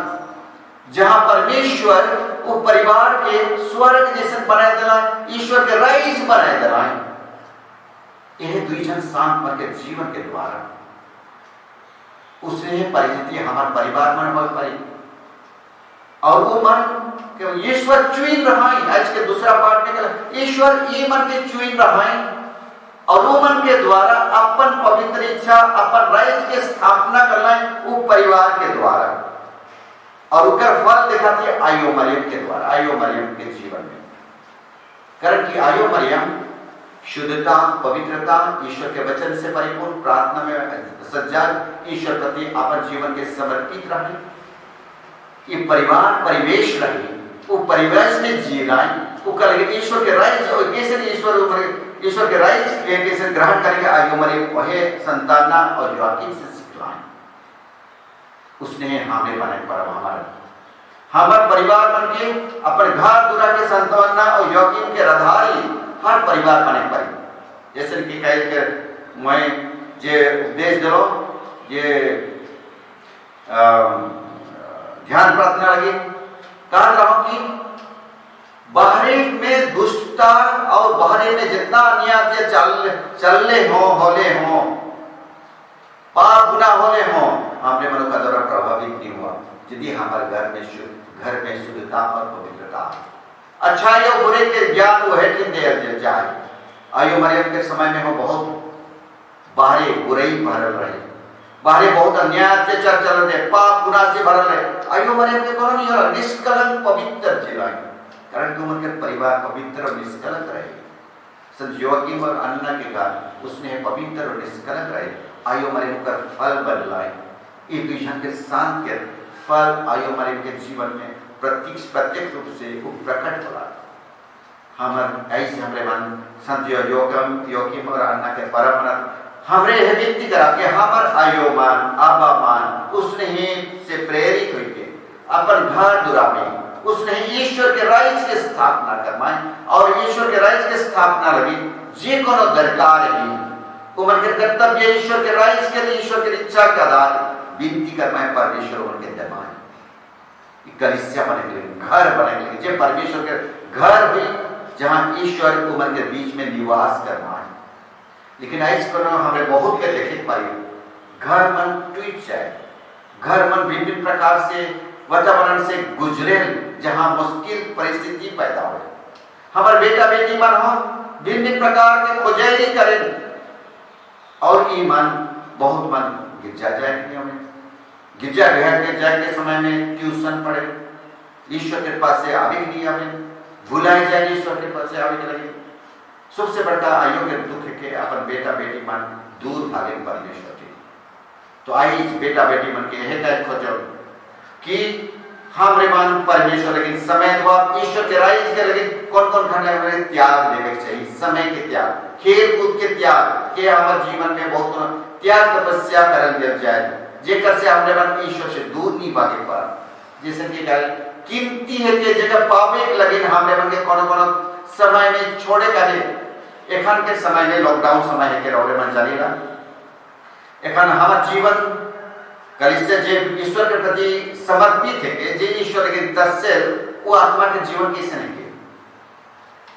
जहां परमेश्वर वो परिवार के स्वर्ग जैसे बनाए देला ईश्वर के राइज बनाए देला यह दुई जन शांत मन के जीवन के द्वारा उसने परिस्थिति हमारे परिवार में हो पाई और वो मन कि ईश्वर चुन रहा है आज के दूसरा पार्ट में ईश्वर ये मन के चुन रहा है और वो मन के द्वारा अपन पवित्र इच्छा अपन राज्य के स्थापना करना है वो परिवार के द्वारा, और उसका फल दिखाती है आयो मरियम के द्वारा, आयो मरियम के जीवन में। कारण कि आयो मरियम शुद्धता, पवित्रता, ईश्वर के वचन से परिपूर्ण, प्रार्थना में सज्जन, ईश्वर प्रति अपन जीवन के समर्पित रहे, ये परिवार परिवेश रहे, वो परिवेश में जी रहा है, वो कल ईश्वर के राज्य और कैसे ईश्वर के राज्य कैसे ग्रहण करेंगे। आयो मरियम वही संताना और योआकीम से सिखलाएं, उसने हमें बने पर हमारा परिवार बन के अपन घर दूरा के संताना और योआकीम के आधारी हर परिवार बने पड़ी। जैसे कि कह के मैं जे उपदेश दिलो ये ध्यान प्रार्थना लगी कह रहा हूं कि बाहरी में दुष्टता और बाहरी में जितना अन्याय चलने हो होले हो पाप गुना होले हो, हमने मनो का द्वारा प्रभावित नहीं हुआ यदि हमारे घर में शुद्धता और पवित्रता, अच्छाई और बुरे के ज्ञान वो है कि दे जाए। आयो मरियम के समय में हो बहुत बाहरी बुराई भरल रहे, बाहरी बहुत अन्याय अत्याचार चल रहे, पाप गुना से भरल रहे। आयो मरियम के कोनो नहीं हो निष्कलंक पवित्र जिलाई, कारण कि उनके परिवार पवित्र और निष्कलंक रहे। संत योआकीम और अन्ना के कारण उसने पवित्र और निष्कलंक रहे। आयो मरियम का फल बदलाए, एक विषय के शांत के फल आयो मरियम के जीवन में प्रत्यक्ष रूप से वो प्रकट होला। हम ऐसे हमरे मन संत योआकीम और अन्ना के परम हमरे यह विनती करा कि हमार आयो मान आबा मान उसने ही से प्रेरित हुई के अपन घर दुरा में उसने ईश्वर के राज्य की स्थापना करवाई, और ईश्वर के राज्य की स्थापना लगी जे कोनो दरकार है उमर के कर्तव्य ईश्वर के राज्य के लिए ईश्वर की इच्छा के आधार विनती करवाए परमेश्वर उनके दरबार कलिसिया बने के लिए घर बने के लिए जे परमेश्वर के घर हुई जहां ईश्वर उमर के बीच में निवास करवाए। लेकिन ऐसे करो हमें बहुत के देखे पाई घर मन टूट जाए, घर मन विभिन्न प्रकार से वातावरण से गुजरे जहां मुश्किल परिस्थिति पैदा हो, हमारे बेटा बेटी मन हो विभिन्न प्रकार के खोजेली करें और ईमान बहुत मन गिरजा जाए। हमें गिरजा घर के जाए के समय में ट्यूशन पढ़े, ईश्वर के पास से आगे नहीं हमें भुलाए जाए, ईश्वर के पास से आगे लगे। सबसे बड़ा आयु के दुख है कि अपन बेटा बेटी मन दूर भागे परमेश्वर के। तो आई बेटा बेटी मन के यह टाइप खोजो कि हमरे मन परमेश्वर लेकिन समय द्वारा ईश्वर के राज्य के लेकिन कौन कौन घटना हमें त्याग देने चाहिए, समय के त्याग, खेल कूद के त्याग के हमारे जीवन में बहुत त्याग तपस्या करन दे जाए जेकर से हमरे मन ईश्वर से दूर नहीं भागे पर जैसे कि कीमती है कि जगह पावे लगे हमरे मन के कौन समय में छोड़े करे। एखन के समय में लॉकडाउन समय है के रौरे मन जानेला एखन हमार जीवन कलिसिया जे ईश्वर के प्रति समर्पित है कि जे ईश्वर के दर्शे वो आत्मा के जीवन कैसे नहीं के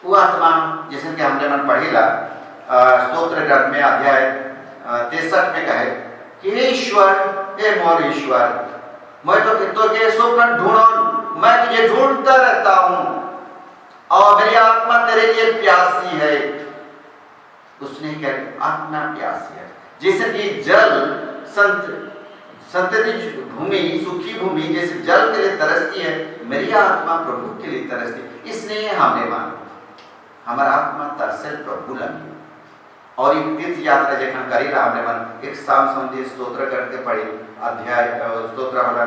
वो आत्मा जैसे कि हमने मन पढ़ेला स्तोत्र ग्रंथ में अध्याय 63 में कहे कि हे ईश्वर हे मोर ईश्वर मैं तो के स्वप्न ढूंढूं, मैं तुझे ढूंढता रहता हूं और मेरी आत्मा तेरे लिए प्यासी है। उसने कहा आत्मा प्यासी है जैसे कि जल संतति भूमि सुखी भूमि जैसे जल के लिए तरसती है, मेरी आत्मा प्रभु के लिए तरसती। इसलिए हमने माना हमारा आत्मा तरसे प्रभु लगी और एक तीर्थ यात्रा जखन करी रहा हमने मन एक शाम संधि स्तोत्र करके पढ़ी अध्याय स्तोत्र वाला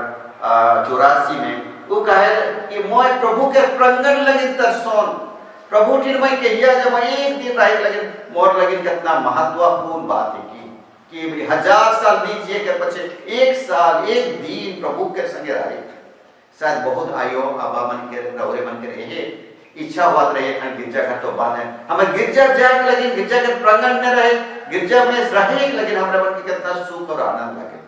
84 में वो कहे कि मोय प्रभु के प्रंगन लगी तरसोन प्रभु निर्मय के हिया जब एक दिन रहे लगे मोर लगी कितना महत्वपूर्ण बात है कि 1000 साल लीजिए के पछे एक साल एक दिन प्रभु के संगे रहे शायद बहुत आयो आबा मन के रौरे मन के रहे इच्छा हुआ रहे गिरजा घर तो बात है हमें गिरजा जाए लगे गिरजा के प्रांगण में रहे गिरजा में रहे लगे हमारे मन के कितना सुख और आनंद लगे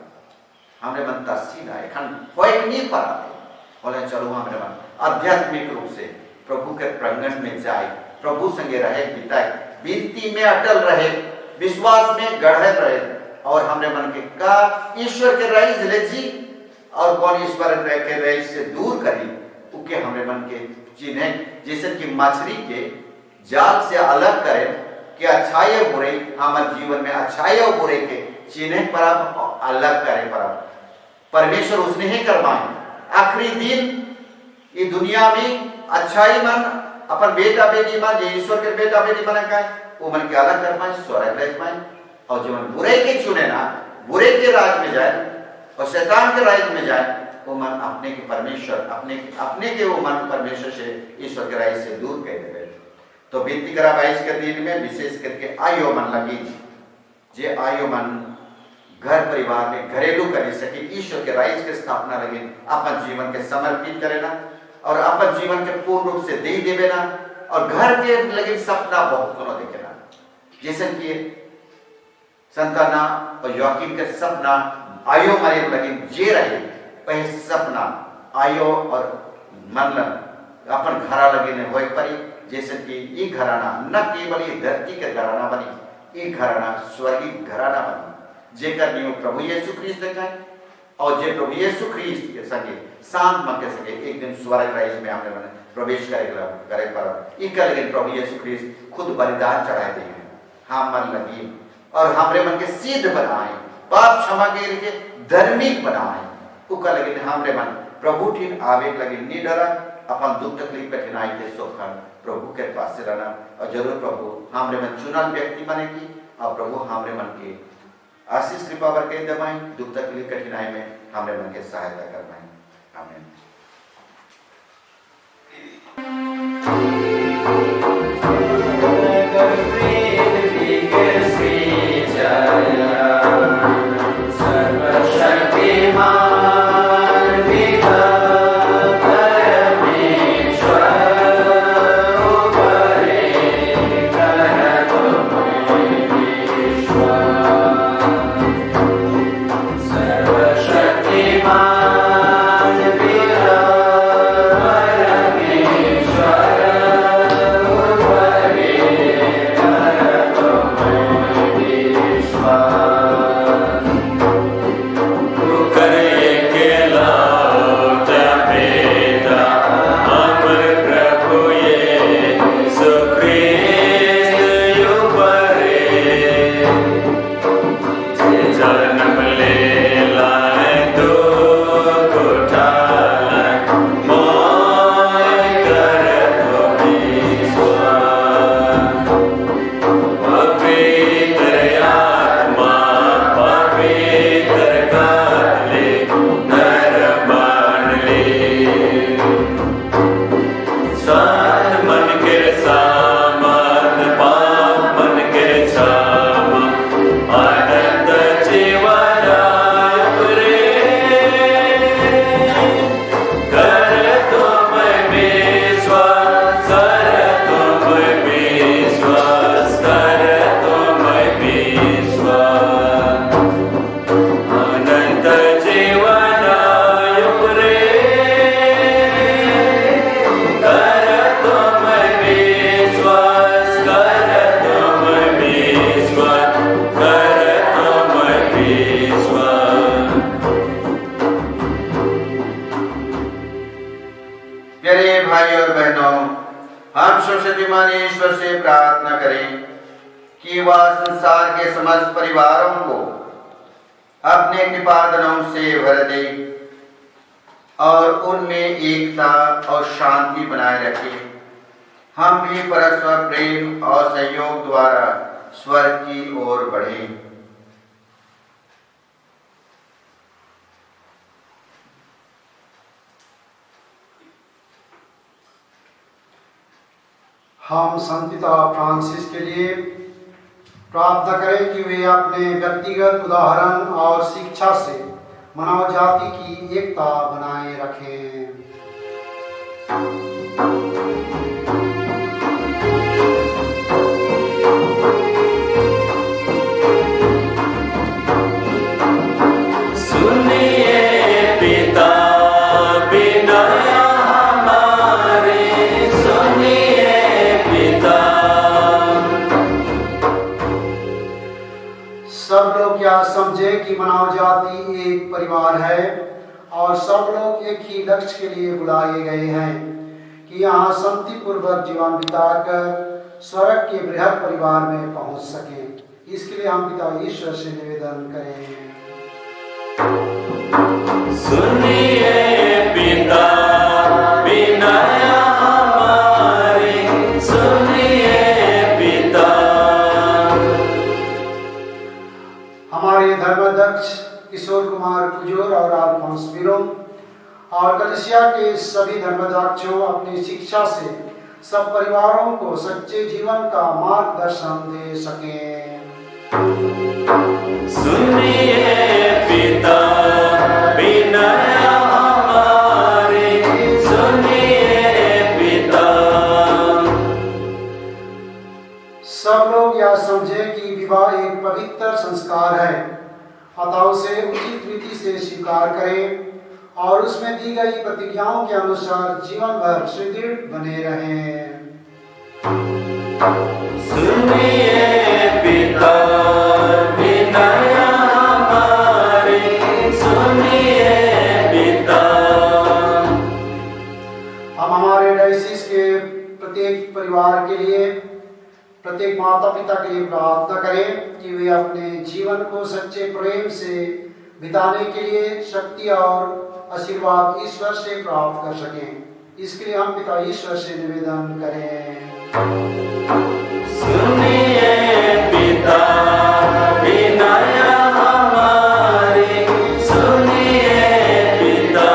हमारे मन तरसी ना एखन होए नहीं पाते बोले चलो हमारे मन आध्यात्मिक रूप से प्रभु के प्रांगण में जाए प्रभु संगे रहे बिताए विनती में अटल रहे विश्वास में गढ़े रहे और हमने मन के का ईश्वर के राइज ले जी और कौन ईश्वर के राइज से दूर करी उके हमने मन के चिन्ह जैसे कि मछली के जाल से अलग करे कि अच्छाई और बुरे हमारे जीवन में अच्छाई और बुरे के चिन्ह पर अलग करे पर परमेश्वर उसने ही करवाए। आखिरी दिन ये दुनिया में अच्छाई मन अपन बेटा बेटी मन जो ईश्वर के बेटा बेटी बना का वो मन के अलग कर पाए स्वर्ग राज पाए, और जो मन बुरे के चुने ना बुरे के राज में जाए और शैतान के राज में जाए वो मन अपने के परमेश्वर अपने के वो मन परमेश्वर से ईश्वर के राज से दूर कर देवे। तो विनती करा 22 के दिन में विशेष करके आयो मन लगी जे आयो मन घर परिवार में घरेलू कर सके ईश्वर के राज के स्थापना लगे अपन जीवन के समर्पित करे ना और अपन जीवन के पूर्ण रूप से दे देवे ना, और घर के लगे सपना बहुत कोनो देखे ना, जैसे कि संताना और योकीम के सपना आयो मारे लगे जे रहे पहले सपना आयो और मनलन अपन घरा लगे ने होए परी, जैसे कि ये घराना न केवल ये धरती के घराना बनी, ये घराना स्वर्गीय घराना बनी जेकर नियो प्रभु यीशु ख्रीस्त देखाए, और जे प्रभु यीशु ख्रीस्त के संगे शांत मन के सके एक दिन स्वर्ग राज्य में हमने मन प्रवेश करे पर इका लेकिन प्रभु यीशु ख्रीस्त खुद बलिदान चढ़ाए देंगे हम मन लगी और हमरे मन के सिद्ध बनाए पाप क्षमा के लिए धार्मिक बनाए उका लेकिन हमरे मन प्रभु ठीक आवे लगे नहीं डरा अपन दुख तकलीफ कठिनाई के सोखन प्रभु के पास से रहना, और जरूर प्रभु हमरे मन चुनल व्यक्ति बनेगी और प्रभु हमरे मन की आशीष कृपा बरकत दबाएं, दुख तकलीफ कठिनाई में हमरे मन के सहायता करवाएं। आमीन। ईश्वर से प्रार्थना करें कि वह संसार के समस्त परिवारों को अपने कृपादानों से भर दे और उनमें एकता और शांति बनाए रखे। हम भी परस्पर प्रेम और सहयोग द्वारा स्वर्ग की ओर बढ़े। हम संत पिता फ्रांसिस के लिए प्रार्थना करें कि वे अपने व्यक्तिगत उदाहरण और शिक्षा से मानव जाति की एकता बनाए रखें। सब लोग क्या समझे कि मानव जाति एक परिवार है और सब लोग एक ही लक्ष्य के लिए बुलाए गए हैं कि यहाँ शांतिपूर्वक जीवन बिताकर स्वर्ग के बृहद परिवार में पहुंच सकें। इसके लिए हम पिता ईश्वर से निवेदन करें। सुनिए पिता विनय हमारे, सुनिए पिता। हमारे धर्माध्यक्ष किशोर कुमार कुजूर और अल्फोंस बिरोम और कलीसिया के सभी धर्माध्यक्षों अपनी शिक्षा से सब परिवारों को सच्चे जीवन का मार्गदर्शन दे सकें। सुनिए पिता विनय हमारे, सुनिए पिता। सब लोग यह समझें कि विवाह एक पवित्र संस्कार है, अतः उसे उचित रीति से स्वीकार करें और उसमें दी गई प्रतिज्ञाओं के अनुसार जीवन भर सुदृढ़ बने रहें। सुनिए पिता विनय हमारे, सुनिए पिता। हम हमारे डायसिस के प्रत्येक परिवार के लिए, प्रत्येक माता पिता के लिए प्रार्थना करें कि वे अपने जीवन को सच्चे प्रेम से बिताने के लिए शक्ति और आशीर्वाद ईश्वर से प्राप्त कर सकें। इसके लिए हम पिता ईश्वर से निवेदन करें। सुनिए पिता विनय हमारे, सुनिए पिता।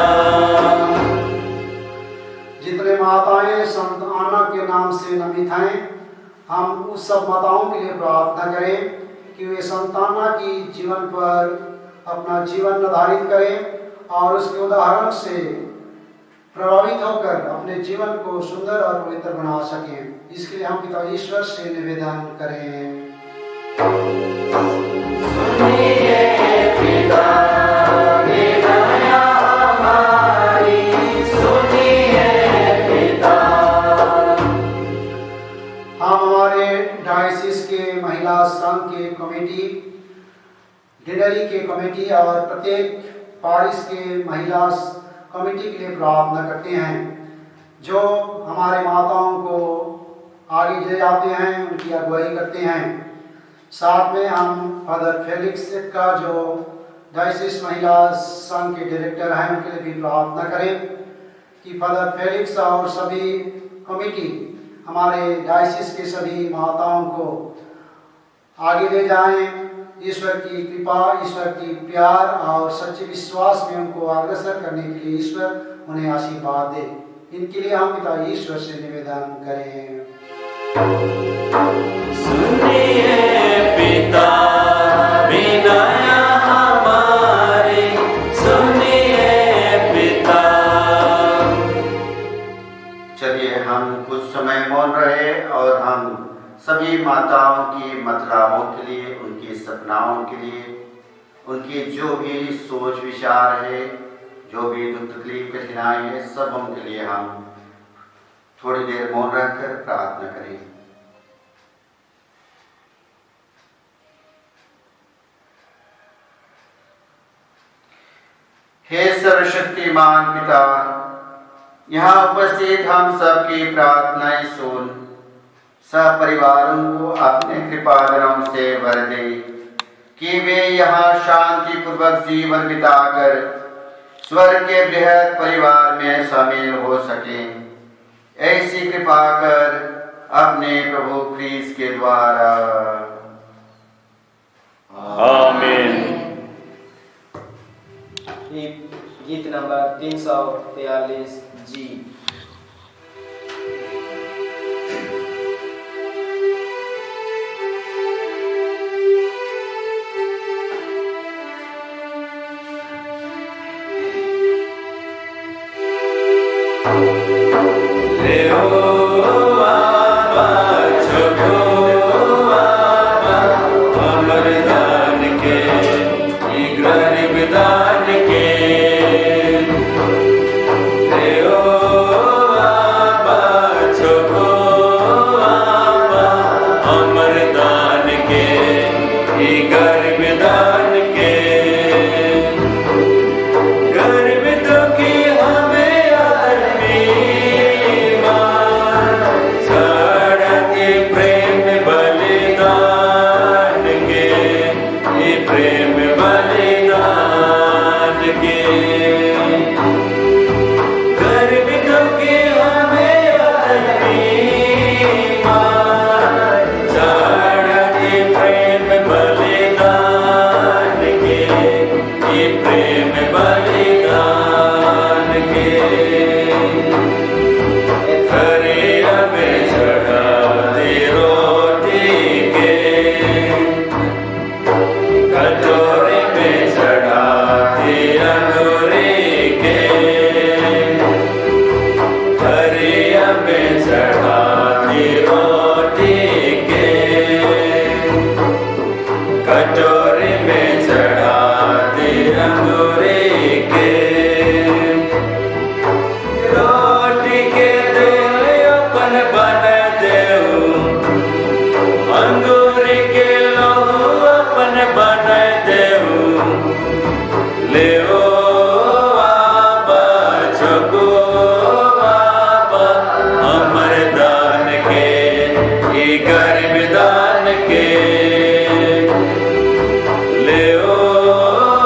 जितने माताएं संत आना के नाम से नामित हैं, हम उस सब माताओं के लिए प्रार्थना करें कि वे संताना की जीवन पर अपना जीवन निर्धारित करें और उसके उदाहरण से प्रभावित होकर अपने जीवन को सुंदर और पवित्र बना सकें। इसके लिए हम पिता ईश्वर से निवेदन करें। सुनिए पिता विनय हमारी, सुनिए पिता। हम हमारे डायसिस के महिला संघ के कमेटी, डिनरी के कमेटी और प्रत्येक पारिश के महिला कमेटी के लिए प्रार्थना करते हैं, जो हमारे माताओं को आगे ले जाते हैं, उनकी अगुवाई करते हैं। साथ में हम फादर फेलिक्स का, जो डायसिस महिला संघ के डायरेक्टर हैं, उनके लिए भी प्रार्थना करें कि फादर फेलिक्स और सभी कमेटी हमारे डायसिस के सभी माताओं को आगे ले जाएं, ईश्वर की कृपा, ईश्वर की प्यार और सच्चे विश्वास में उनको अग्रसर करने के लिए ईश्वर उन्हें आशीर्वाद दे। इनके लिए हम पिता ईश्वर से निवेदन करें। सुनिए पिता विनय हमारे, सुनिए पिता। चलिए हम कुछ समय मौन रहे और हम सभी माताओं की मतलाओं के लिए, उनकी सपनाओं के लिए, उनकी जो भी सोच विचार है, जो भी दुख तकलीफ कठिनाई है, सब उनके लिए हम थोड़ी देर मौन रखकर प्रार्थना करें। हे सर्वशक्तिमान पिता, यहाँ उपस्थित हम सबकी प्रार्थनाएं सुन, सब परिवारों को अपने कृपाधनों से भर दे कि वे यहाँ शांति पूर्वक जीवन बिताकर स्वर्ग के बृहद परिवार में शामिल हो सकें। ऐसी कृपा कर अपने प्रभु ख्रीस्त के द्वारा। आमीन। गीत नंबर 343 जी। के गर्भ दुखी हमें अभिमान चढ़ते प्रेम बलिदान के ये प्रेम बलिदान के हरे हमें चढ़ाते रोटी के कटोरे में चढ़ाते अंगूरी के हरे हमें चढ़ाते रोटी के कटोरे में चढ़ाते अंगूरी के रोटी के दे अपन बन देऊ अंगूरी के लहू अपन बन देऊ ले ओ आबा चको आबा हमर दान के ई गरीब दान के ले ओ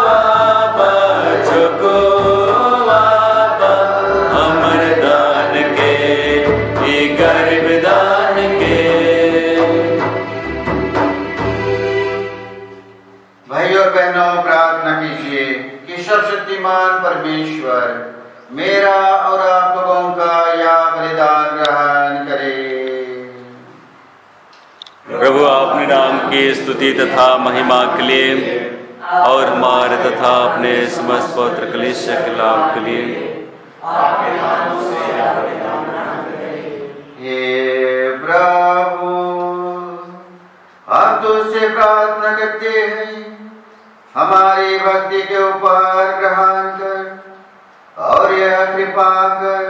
आबा चको आबा हमर दान के ई गरीब दान के। भाई और बहनों, प्रार्थना कीजिए कि सर्वशक्तिमान परमेश्वर मेरा और आप लोगों का यह बलिदान ग्रहण करे। प्रभु अपने नाम की स्तुति तथा महिमा के लिए और हमारे तथा अपने समस्त पवित्र कलीसिया के लाभ के लिए हे प्रभु, हम तुझसे प्रार्थना करते हैं, हमारी भक्ति के ऊपर ग्रहण कर और यह कृपा कर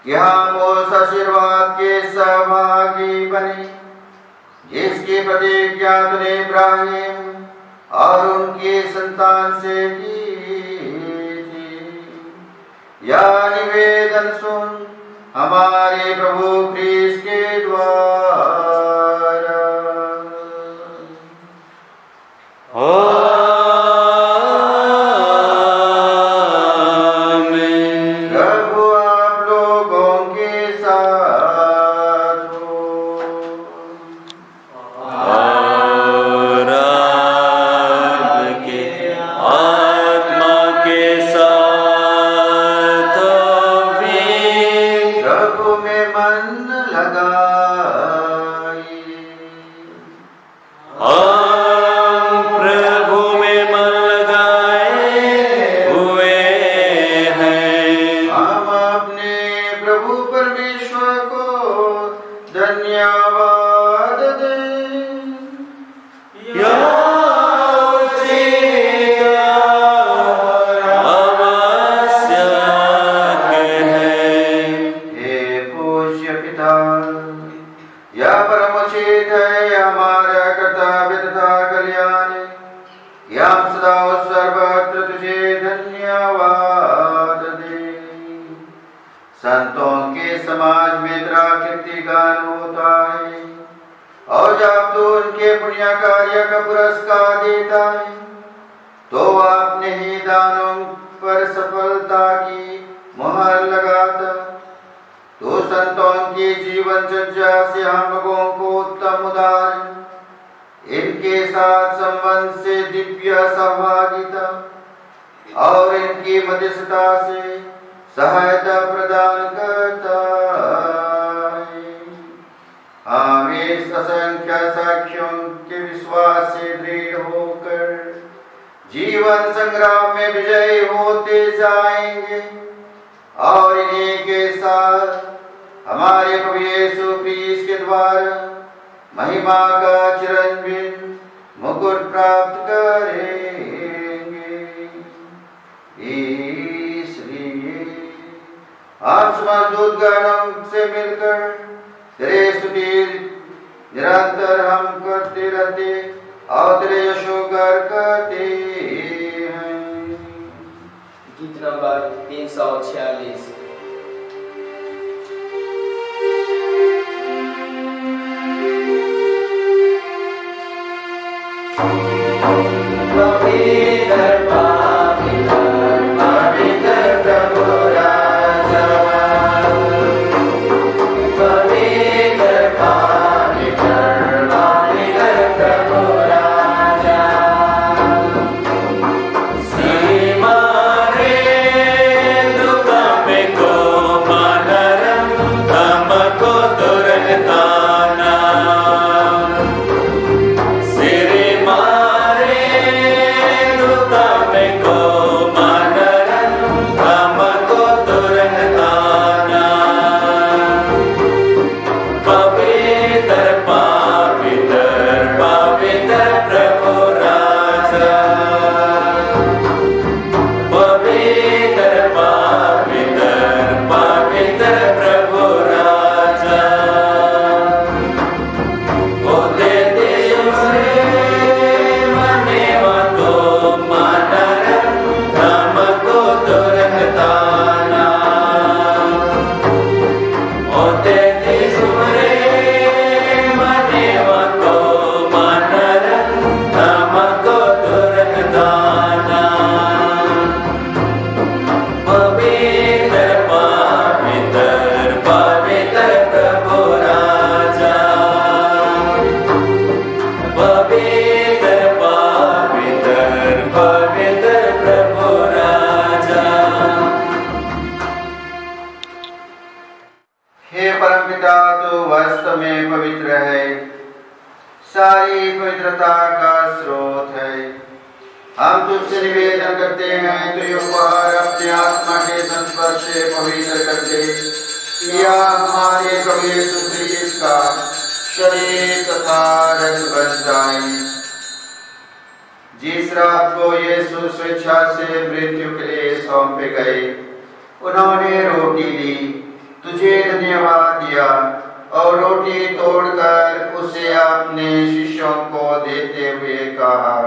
कि हम उस आशीर्वाद के सहभागी बने जिसकी प्रतिज्ञा तूने इब्राहिम और उनके संतान से की थी। यह निवेदन सुन हमारे प्रभु क्रिस्त के द्वारा। आमीन। प्रभु आप लोगों के साथ हो। और आपके आत्मा के साथ भी। प्रभु में मन लगाइए। हम प्रभु में मन लगाए हुए हैं। हम अपने प्रभु परमेश्वर को धन्यवाद दें। यह उचित और आवश्यक है। हे पूज्य पिता, यह परम उचित है, हमारा कर्तव्य तथा कल्याण है कि हम सदा और सर्वत्र तुझे धन्यवाद दें। संतों के समाज में तेरा कीर्तिगान होता है और जब तू उनके पुण्य कार्य का पुरस्कार देता है तो अपने ही दानों पर सफलता की मुहर लगाता। तो संतों की जीवन चर्चा से हम लोगों को उत्तम उदाहरण, इनके साथ संबंध से दिव्य सहभागिता और इनकी मध्यस्थता से सहायता प्रदान करता है। हम इस असंख्य साक्ष्यों के विश्वास से दृढ़ होकर जीवन संग्राम में विजयी होते जाएंगे और इन्हीं के साथ हमारे प्रभु यीशु क्रिस्त के द्वारा महिमा का चिरंजीन मुकुट प्राप्त करेंगे। इसलिए हम समस्त दूतगणों से मिलकर तेरे स्तुति निरंतर हम करते रहते और तेरे यशोगान करते हैं। गीत नंबर 346। पवित्र पावित्र में पवित्र है, सारी पवित्रता का स्रोत है। हम तुझसे निवेदन करते हैं, तू उपहार अपने आत्मा के संस्पर्श से पवित्र कर दे, या हमारे प्रभु यीशु क्रिस्ट का शरीर तथा रक्त बन जाए। जिस रात को यीशु स्वेच्छा से मृत्यु के लिए सौंपे गए, उन्होंने रोटी ली, तुझे धन्यवाद दिया और रोटी तोड़कर उसे अपने शिष्यों को देते हुए कहा,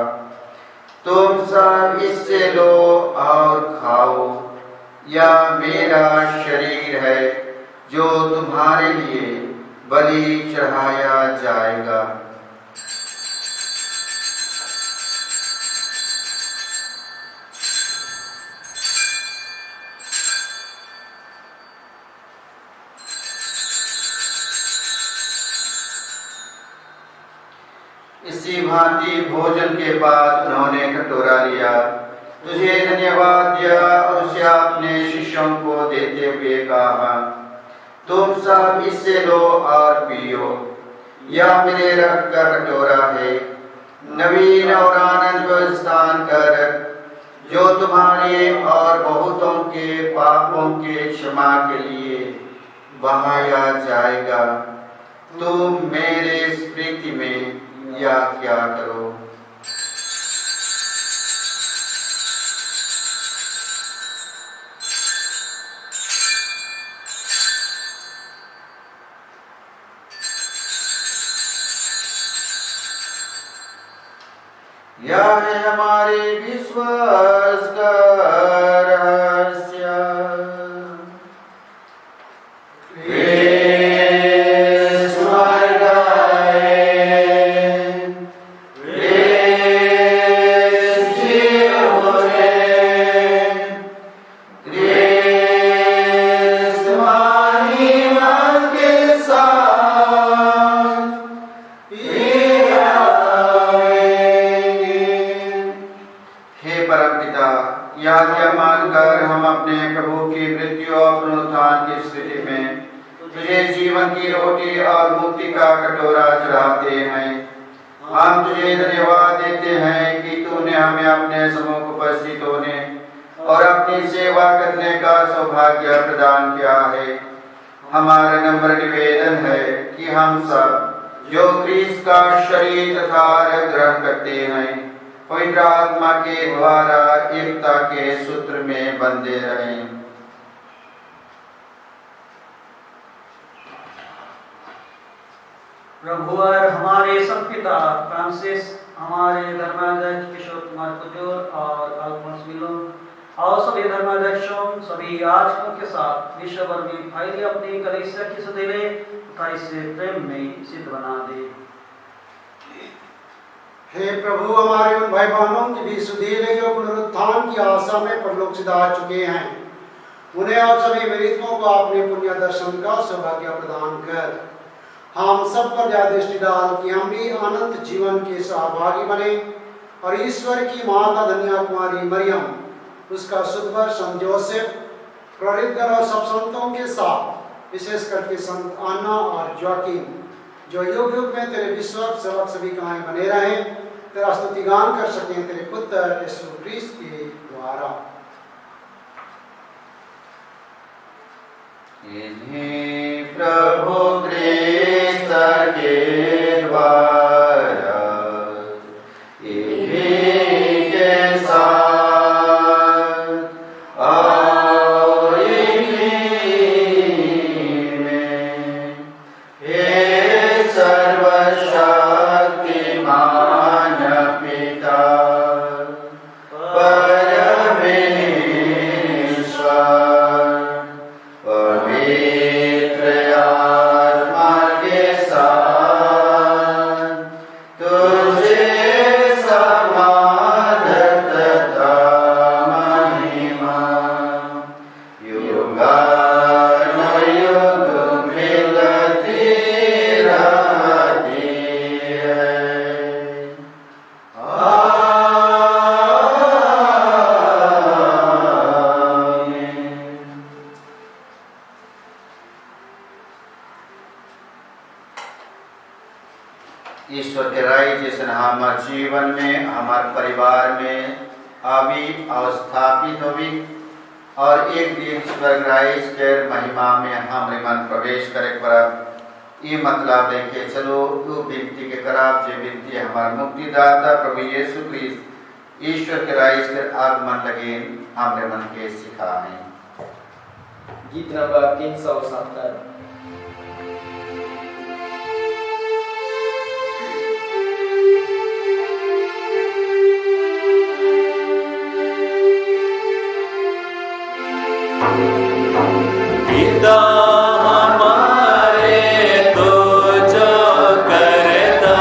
तुम सब इससे लो और खाओ, यह मेरा शरीर है जो तुम्हारे लिए बलि चढ़ाया जाएगा। इसी भांति भोजन के बाद उन्होंने कटोरा लिया, तुझे धन्यवाद दिया और उसे अपने शिष्यों को देते हुए कहा, तुम सब इससे लो और पियो, यह मेरे रक्त का कटोरा है, नवीन और आनंद स्थान कर, जो तुम्हारे और बहुतों के पापों के क्षमा के लिए बहाया जाएगा। तुम मेरे स्मृति में या क्या करो। यह है हमारे विश्वास का रहस्य। जीवन की रोटी और मुक्ति का कटोरा चढ़ाते हैं। हम तुझे धन्यवाद देते हैं कि तूने हमें अपने सम्मुख उपस्थित होने और अपनी सेवा करने का सौभाग्य प्रदान किया है। हमारा नम्र निवेदन है कि हम सब जो क्रिस्त का शरीर तथा रक्त ग्रहण करते हैं, पवित्र आत्मा के द्वारा एकता के सूत्र में बंधे रहें। प्रभु और हमारे सब पिता फ्रांसिस, हमारे धर्माध्यक्ष किशोर कुमार कुजूर और अल्फोंस मिलो और सभी धर्माध्यक्षों, सभी याजकों के साथ विश्व भर में फैली अपनी कलीसिया की सुधीले तथा इसे प्रेम में सिद्ध बना दे। हे प्रभु, हमारे उन भाई बहनों की भी सुधीले जो पुनरुत्थान की आशा में परलोक सिधा चुके हैं, उन्हें और सभी मृतकों को अपने पुण्य दर्शन का सौभाग्य प्रदान कर हम सब पर दया दृष्टि डाल कि हम भी अनंत जीवन के सहभागी बने और ईश्वर की माता धन्य कुमारी मरियम, उसका सुधवर संत जोसेफ, प्रेरितगण और सब संतों के साथ विशेष करके संत अन्ना और जोकिन, जो युग युग में तेरे विश्वक सेवक सभी कहानी बने रहे, तेरा स्तुति गान कर सकें तेरे पुत्र यीशु क्रिस्त के द्वारा। इन्हीं प्रभु क्रिस्त के द्वारा, इन्हीं के साथ और इन्हीं में, हे सर्वशक्तिमान पिता परमेश्वर, पवित्र हमारे जीवन में, हमारे परिवार में अभी अवस्थापित होगी और एक दिन स्वर्ग राइज कर महिमा में हमरे मन प्रवेश करे पर ये मतलब लेके चलो वो विनती के कराब जे विनती हमारे मुक्तिदाता प्रभु यीशु क्रिस्त ईश्वर के राइज कर आगमन लगे हमरे मन के सिखाए। गीत नंबर 370। पिता हमारे तो जो करता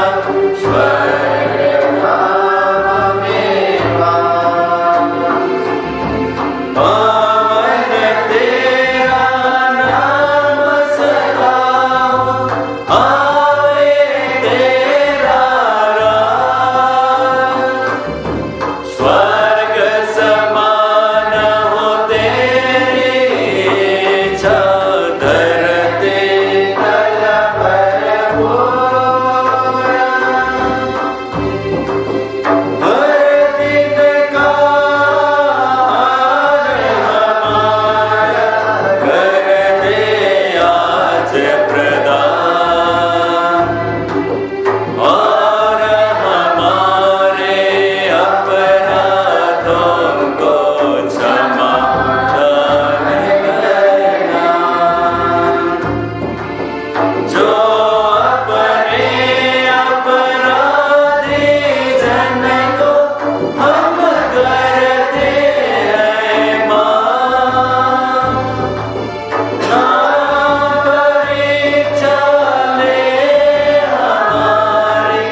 स्वर्ग में वास, पावन तेरा नाम सदाओ, आए तेरा राज, स्वर्ग समान हो तेरी धरती तल पर हर दिन का हमारा कर दे आज प्रदान, और हमारे अपराधों को क्षमा जो अपने अपराधी जन को हम करते हैं माफ, ना परीक्षा ले हमारी,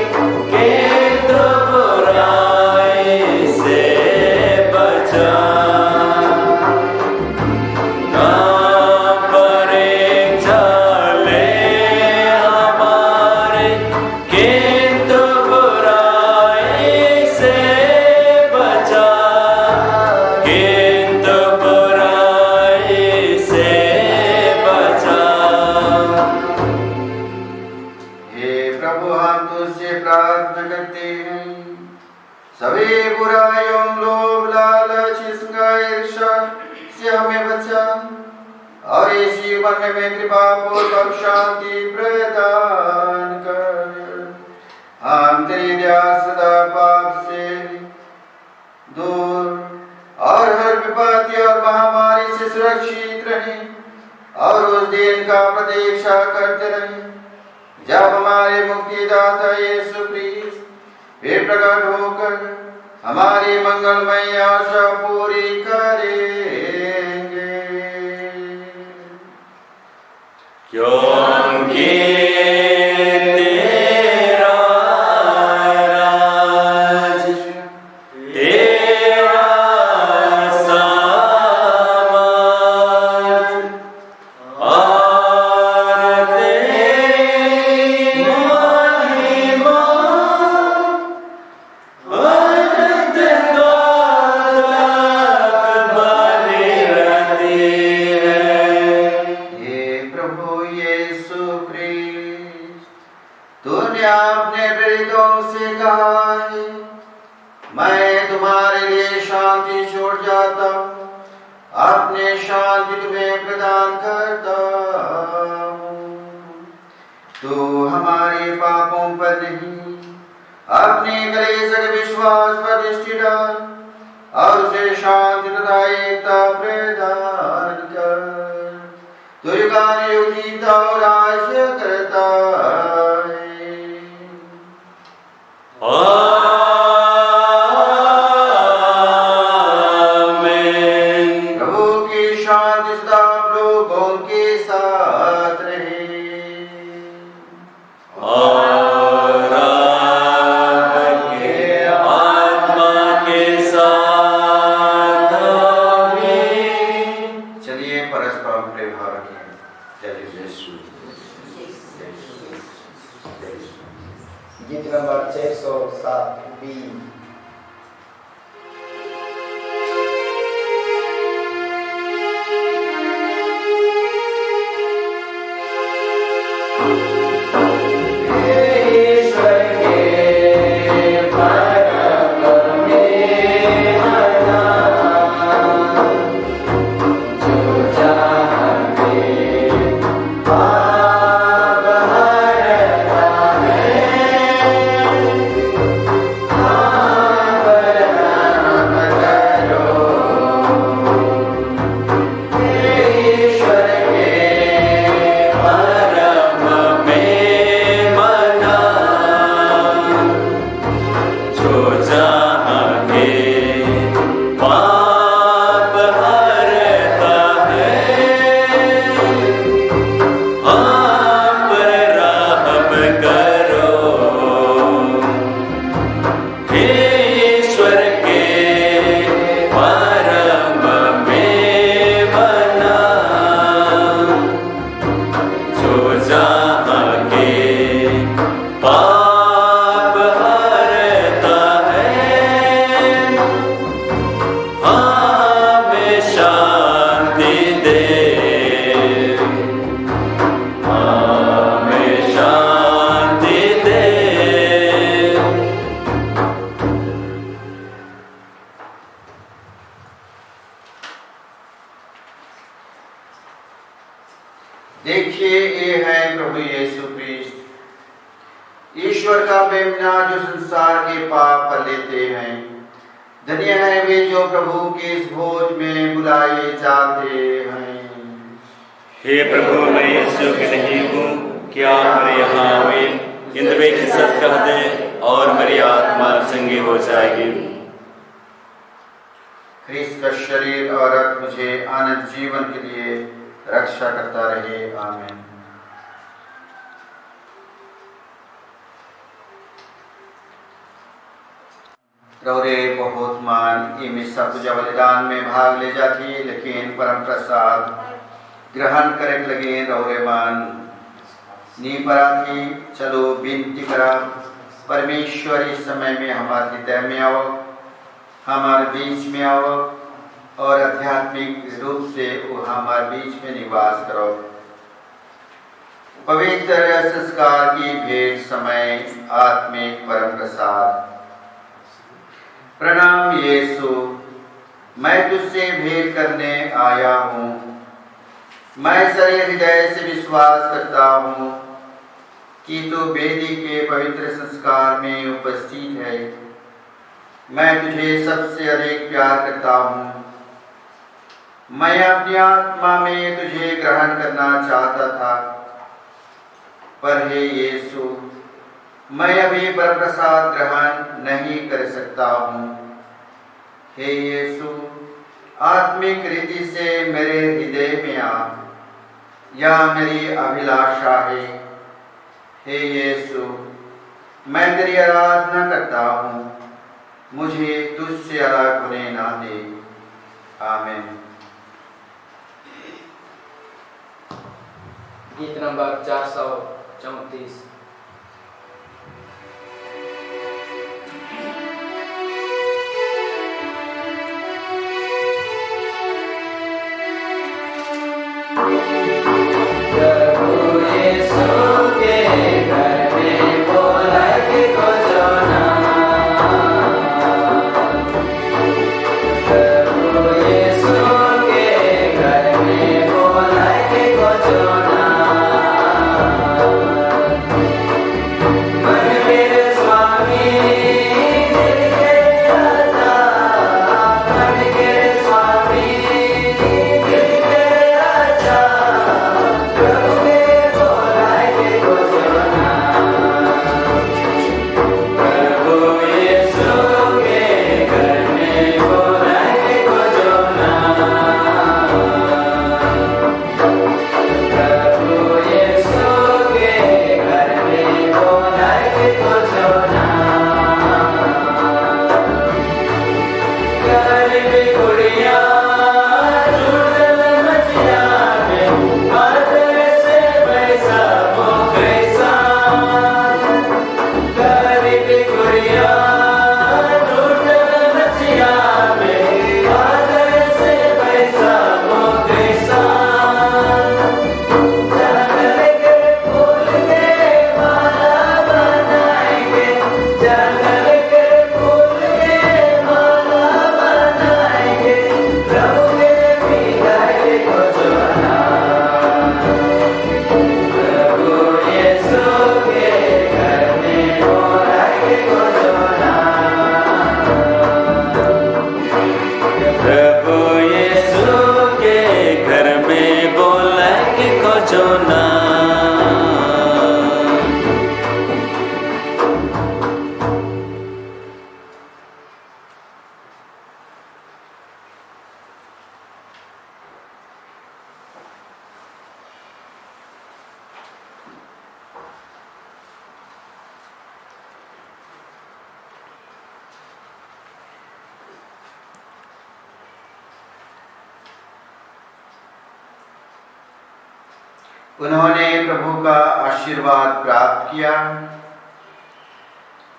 किंतु बुराई से बचा, ना परीक्षा ले हमारे, किंतु बुराई से बचा, किंतु बुराई से बचा। हे प्रभु हम तुझसे प्रार्थना करते हैं, सभी बुराइयों लोभ लालच ईर्ष्या ईर्ष्या से हमें बचा और इस जीवन में कृपा पूर्वक शांति प्रदान कर। हम तेरी दया सदा पाप से दूर और हर विपत्ति और महामारी से सुरक्षित रहे और उस दिन का प्रतीक्षा करते रहे जब हमारे मुक्तिदाता यीशु क्रिस्त फिर प्रकट होकर हमारी मंगलमय आशा पूरी करेंगे। क्योंकि तेरा राज, तेरा सामर्थ और तेरी महिमा अनंत काल तक बनी रहती है। हे प्रभु यीशु क्रिस्त, तूने अपने प्रेरितों से कहा है, मैं तुम्हारे लिए शांति छोड़ जाता हूँ, अपने शांति तुम्हें प्रदान करता हूँ। तू हमारे पापों पर नहीं, अपने कलेश विश्वास पर दृष्टि डाल और उसे शांति तथा एकता प्रदान कर। तू युगानुयुग जीता और राज्य करता है। आमीन। प्रभु की शांति सदा आप लोगों के साथ रहे और आपके आत्मा के साथ भी। चलिए परस्पर प्रेम भाव रखें। जय यीशु। गीत नंबर 607 बी। ईश्वर के देखिए ये है प्रभु यीशु क्रिस्त, ईश्वर का मेमना जो संसार के पाप पर लेते हैं। धन्य है वे जो प्रभु के इस भोज में बुलाए जाते हैं। हे प्रभु, मैं यीशु के नहीं हूँ, क्या मेरे यहाँ आवे, इंद्र की सत कह दे और मेरी आत्मा चंगी हो जाएगी। क्रिस्त का शरीर और रक्त मुझे अनंत जीवन के लिए रक्षा करता रहे। आमीन। रौरे बहुत मान ये मिसा पूजा बलिदान में भाग ले जाती, लेकिन परम प्रसाद ग्रहण करे लगे रौरे मान नी परा थी। चलो विनती करा परमेश्वर इस समय में हमारे हृदय में आओ, हमारे बीच में आओ और आध्यात्मिक रूप से वो हमारे बीच में निवास करो। पवित्र संस्कार की भेंट समय आत्मिक परम प्रसाद। प्रणाम यीशु, मैं तुझसे भेंट करने आया हूँ। मैं सारे हृदय से विश्वास करता हूँ कि तू वेदी के पवित्र संस्कार में उपस्थित है। मैं तुझे सबसे अधिक प्यार करता हूँ। मैं अपनी आत्मा में तुझे ग्रहण करना चाहता था, पर हे यीशु, मैं अभी प्रसाद ग्रहण नहीं कर सकता हूँ। हे यीशु, आत्मिक रीति से मेरे हृदय में आ, यह मेरी अभिलाषा है। हे यीशु, मैं तेरी आराधना करता हूँ, मुझे तुझसे अलग होने ना दे। आमीन। गीत नंबर 434। उन्होंने प्रभु का आशीर्वाद प्राप्त किया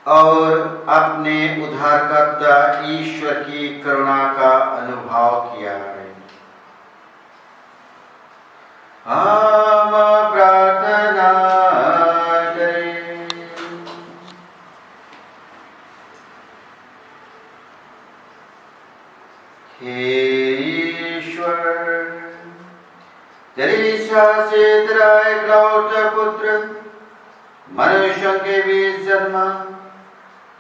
और अपने उद्धारकर्ता ईश्वर की करुणा का अनुभव किया है। हम प्रार्थना करें। हे ईश्वर, तेरी इच्छा से तेरा एकलौता पुत्र मनुष्यों के बीच जन्मा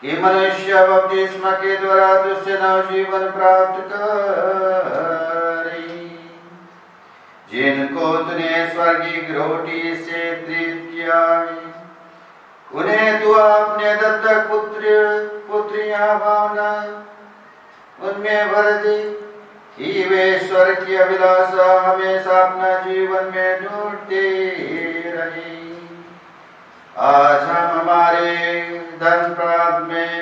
कि मनुष्य बपतिस्मा के द्वारा तुझसे नवजीवन प्राप्त करे। जिनको तूने स्वर्गीय रोटी से तृप्त किया है उन्हें तू अपने दत्तक पुत्रियां भावना उनमें भर दे कि वे स्वर्ग की अभिलाषा हमेशा अपना जीवन में ढूंढते रहे। आज हम हमारे धन प्राप्त में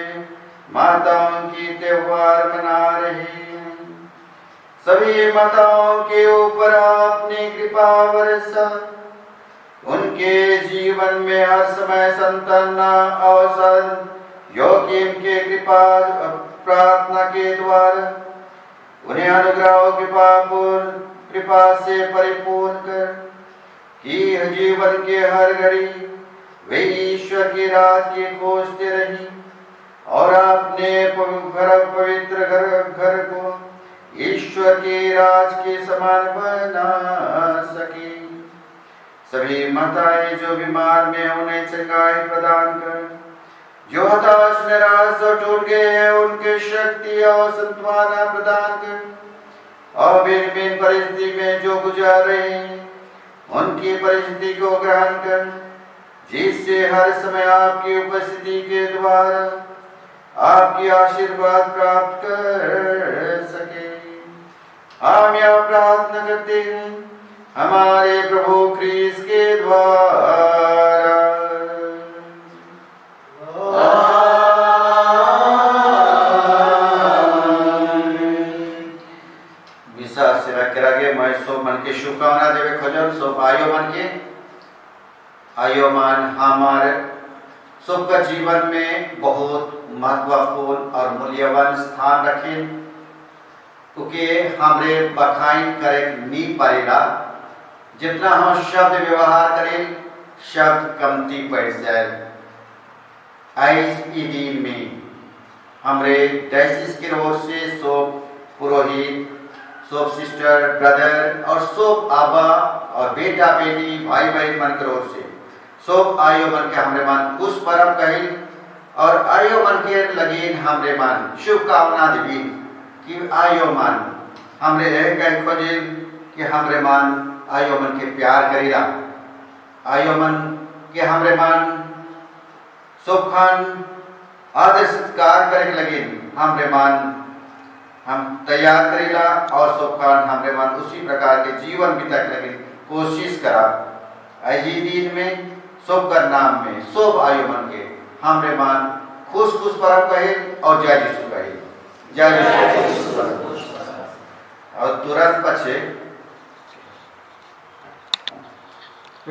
माताओं की त्योहार मना रहे हैं। सभी माताओं के ऊपर अपनी कृपा वर्षा, उनके जीवन में हर समय संतान अवसर योगीन के कृपा प्रार्थना के द्वारा उन्हें अनुग्रह कृपा से परिपूर्ण कर कि जीवन के हर घड़ी वे ईश्वर के राज की खोजते रही और अपने पवित्र घर को ईश्वर के राज के समान बना सके। सभी माताएं जो बीमार में उन्हें चंगाई प्रदान कर, जो हताश निराश और टूट गए हैं उनके शक्ति और सांत्वना प्रदान कर और भिन्न भिन्न परिस्थिति में जो गुजार रहे हैं उनकी परिस्थिति को ग्रहण कर, जिससे हर समय आपकी उपस्थिति के द्वारा आपकी आशीर्वाद प्राप्त कर सके। हम यह प्रार्थना करते हैं हमारे प्रभु क्रिस्त के द्वारा। विश्वास से रख रगे मैं सो मन के शुभकामना देवे खोजन सो आयोमान हमारे सबका जीवन में बहुत महत्वपूर्ण और मूल्यवान स्थान रखें क्योंकि हमरे बखाइन करे नहीं पड़ेगा। जितना हम शब्द व्यवहार करें शब्द कमती पड़ जाए। आज इस दिन में हमरे डायसिस की ओर से सब पुरोहित, सब सिस्टर, ब्रदर और सब आबा और बेटा बेटी भाई बहन मन की ओर से सब आयो मन के हमरे मन उस परम कही और आयो मन के लगे हमरे मन शुभकामना देवी कि आयो मन हमरे कह खोजे कि हमरे मन आयो मन के प्यार करेगा। आयो मन के हमरे मन सुखान आदर सत्कार करे लगे हमरे मन हम तैयार करेला और सुखान हमरे मन उसी प्रकार के जीवन बिता लगे कोशिश करा। अजी दिन में सब कर नाम में सब आयु मन के हमरे मान खुश खुश परम कहे और जय यीशु कहे जय यीशु। और तुरंत पछे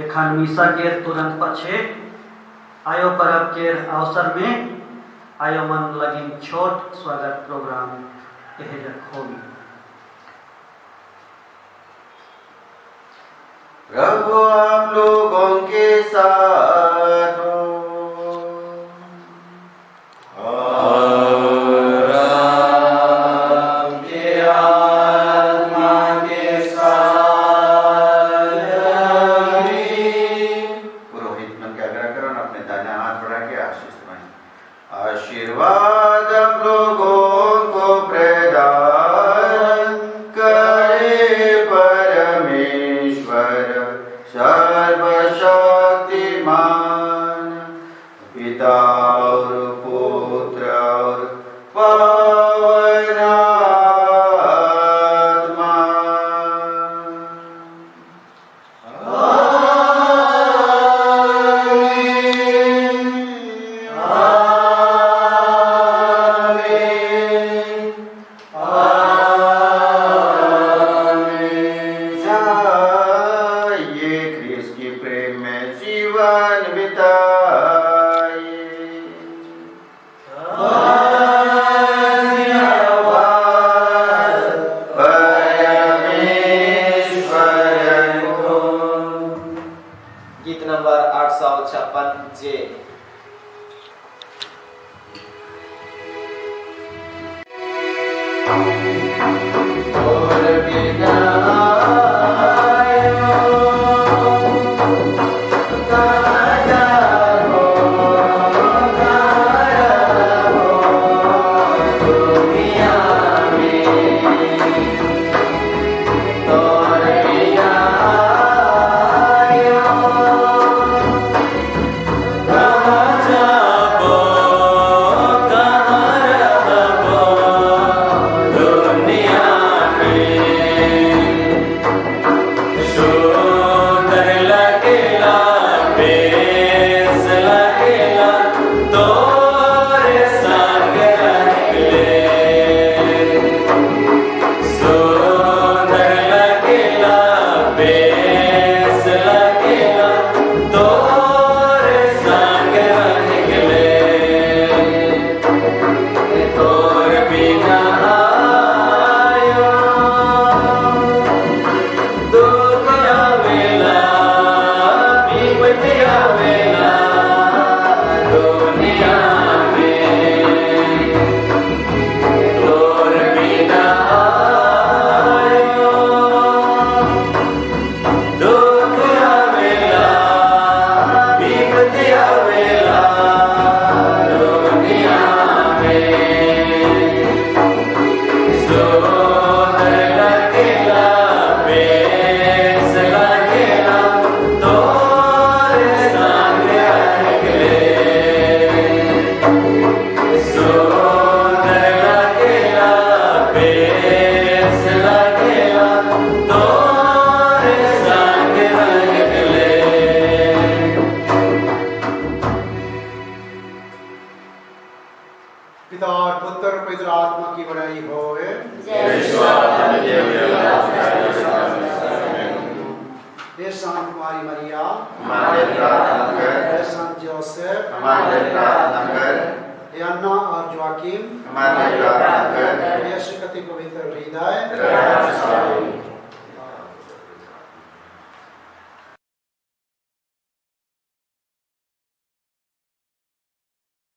एखन मिसा के तुरंत पछे आयो परब के अवसर में आयो मन लगिन छोट स्वागत प्रोग्राम यह होगी। प्रभु आप लोगों के साथ हो और आपके आत्मा के साथ भी। पुरोहित मन के आग्रह करो ना अपने दाहिना हाथ बढ़ा के आशीष मांगे। आशीर्वाद आप लोगों को प्रदान करे परमेश्वर सर्वशक्तिमान पिता और पुत्र और पवित्र आत्मा। जाइए ख्रीस्त की प्रेम में जीवन बिताइए। गीत नंबर 856 जे। और बिना आयो पिता और पुत्र और पवित्र आत्मा की बड़ाई होए। हे संत कुमारी मरिया, हमारे प्रार्थना कर। हे संत जोसेफ, हमारे प्रार्थना कर। हे अन्ना और जोआकिम, हमारे प्रार्थना कर। हे यीशु कति पवित्र हृदय,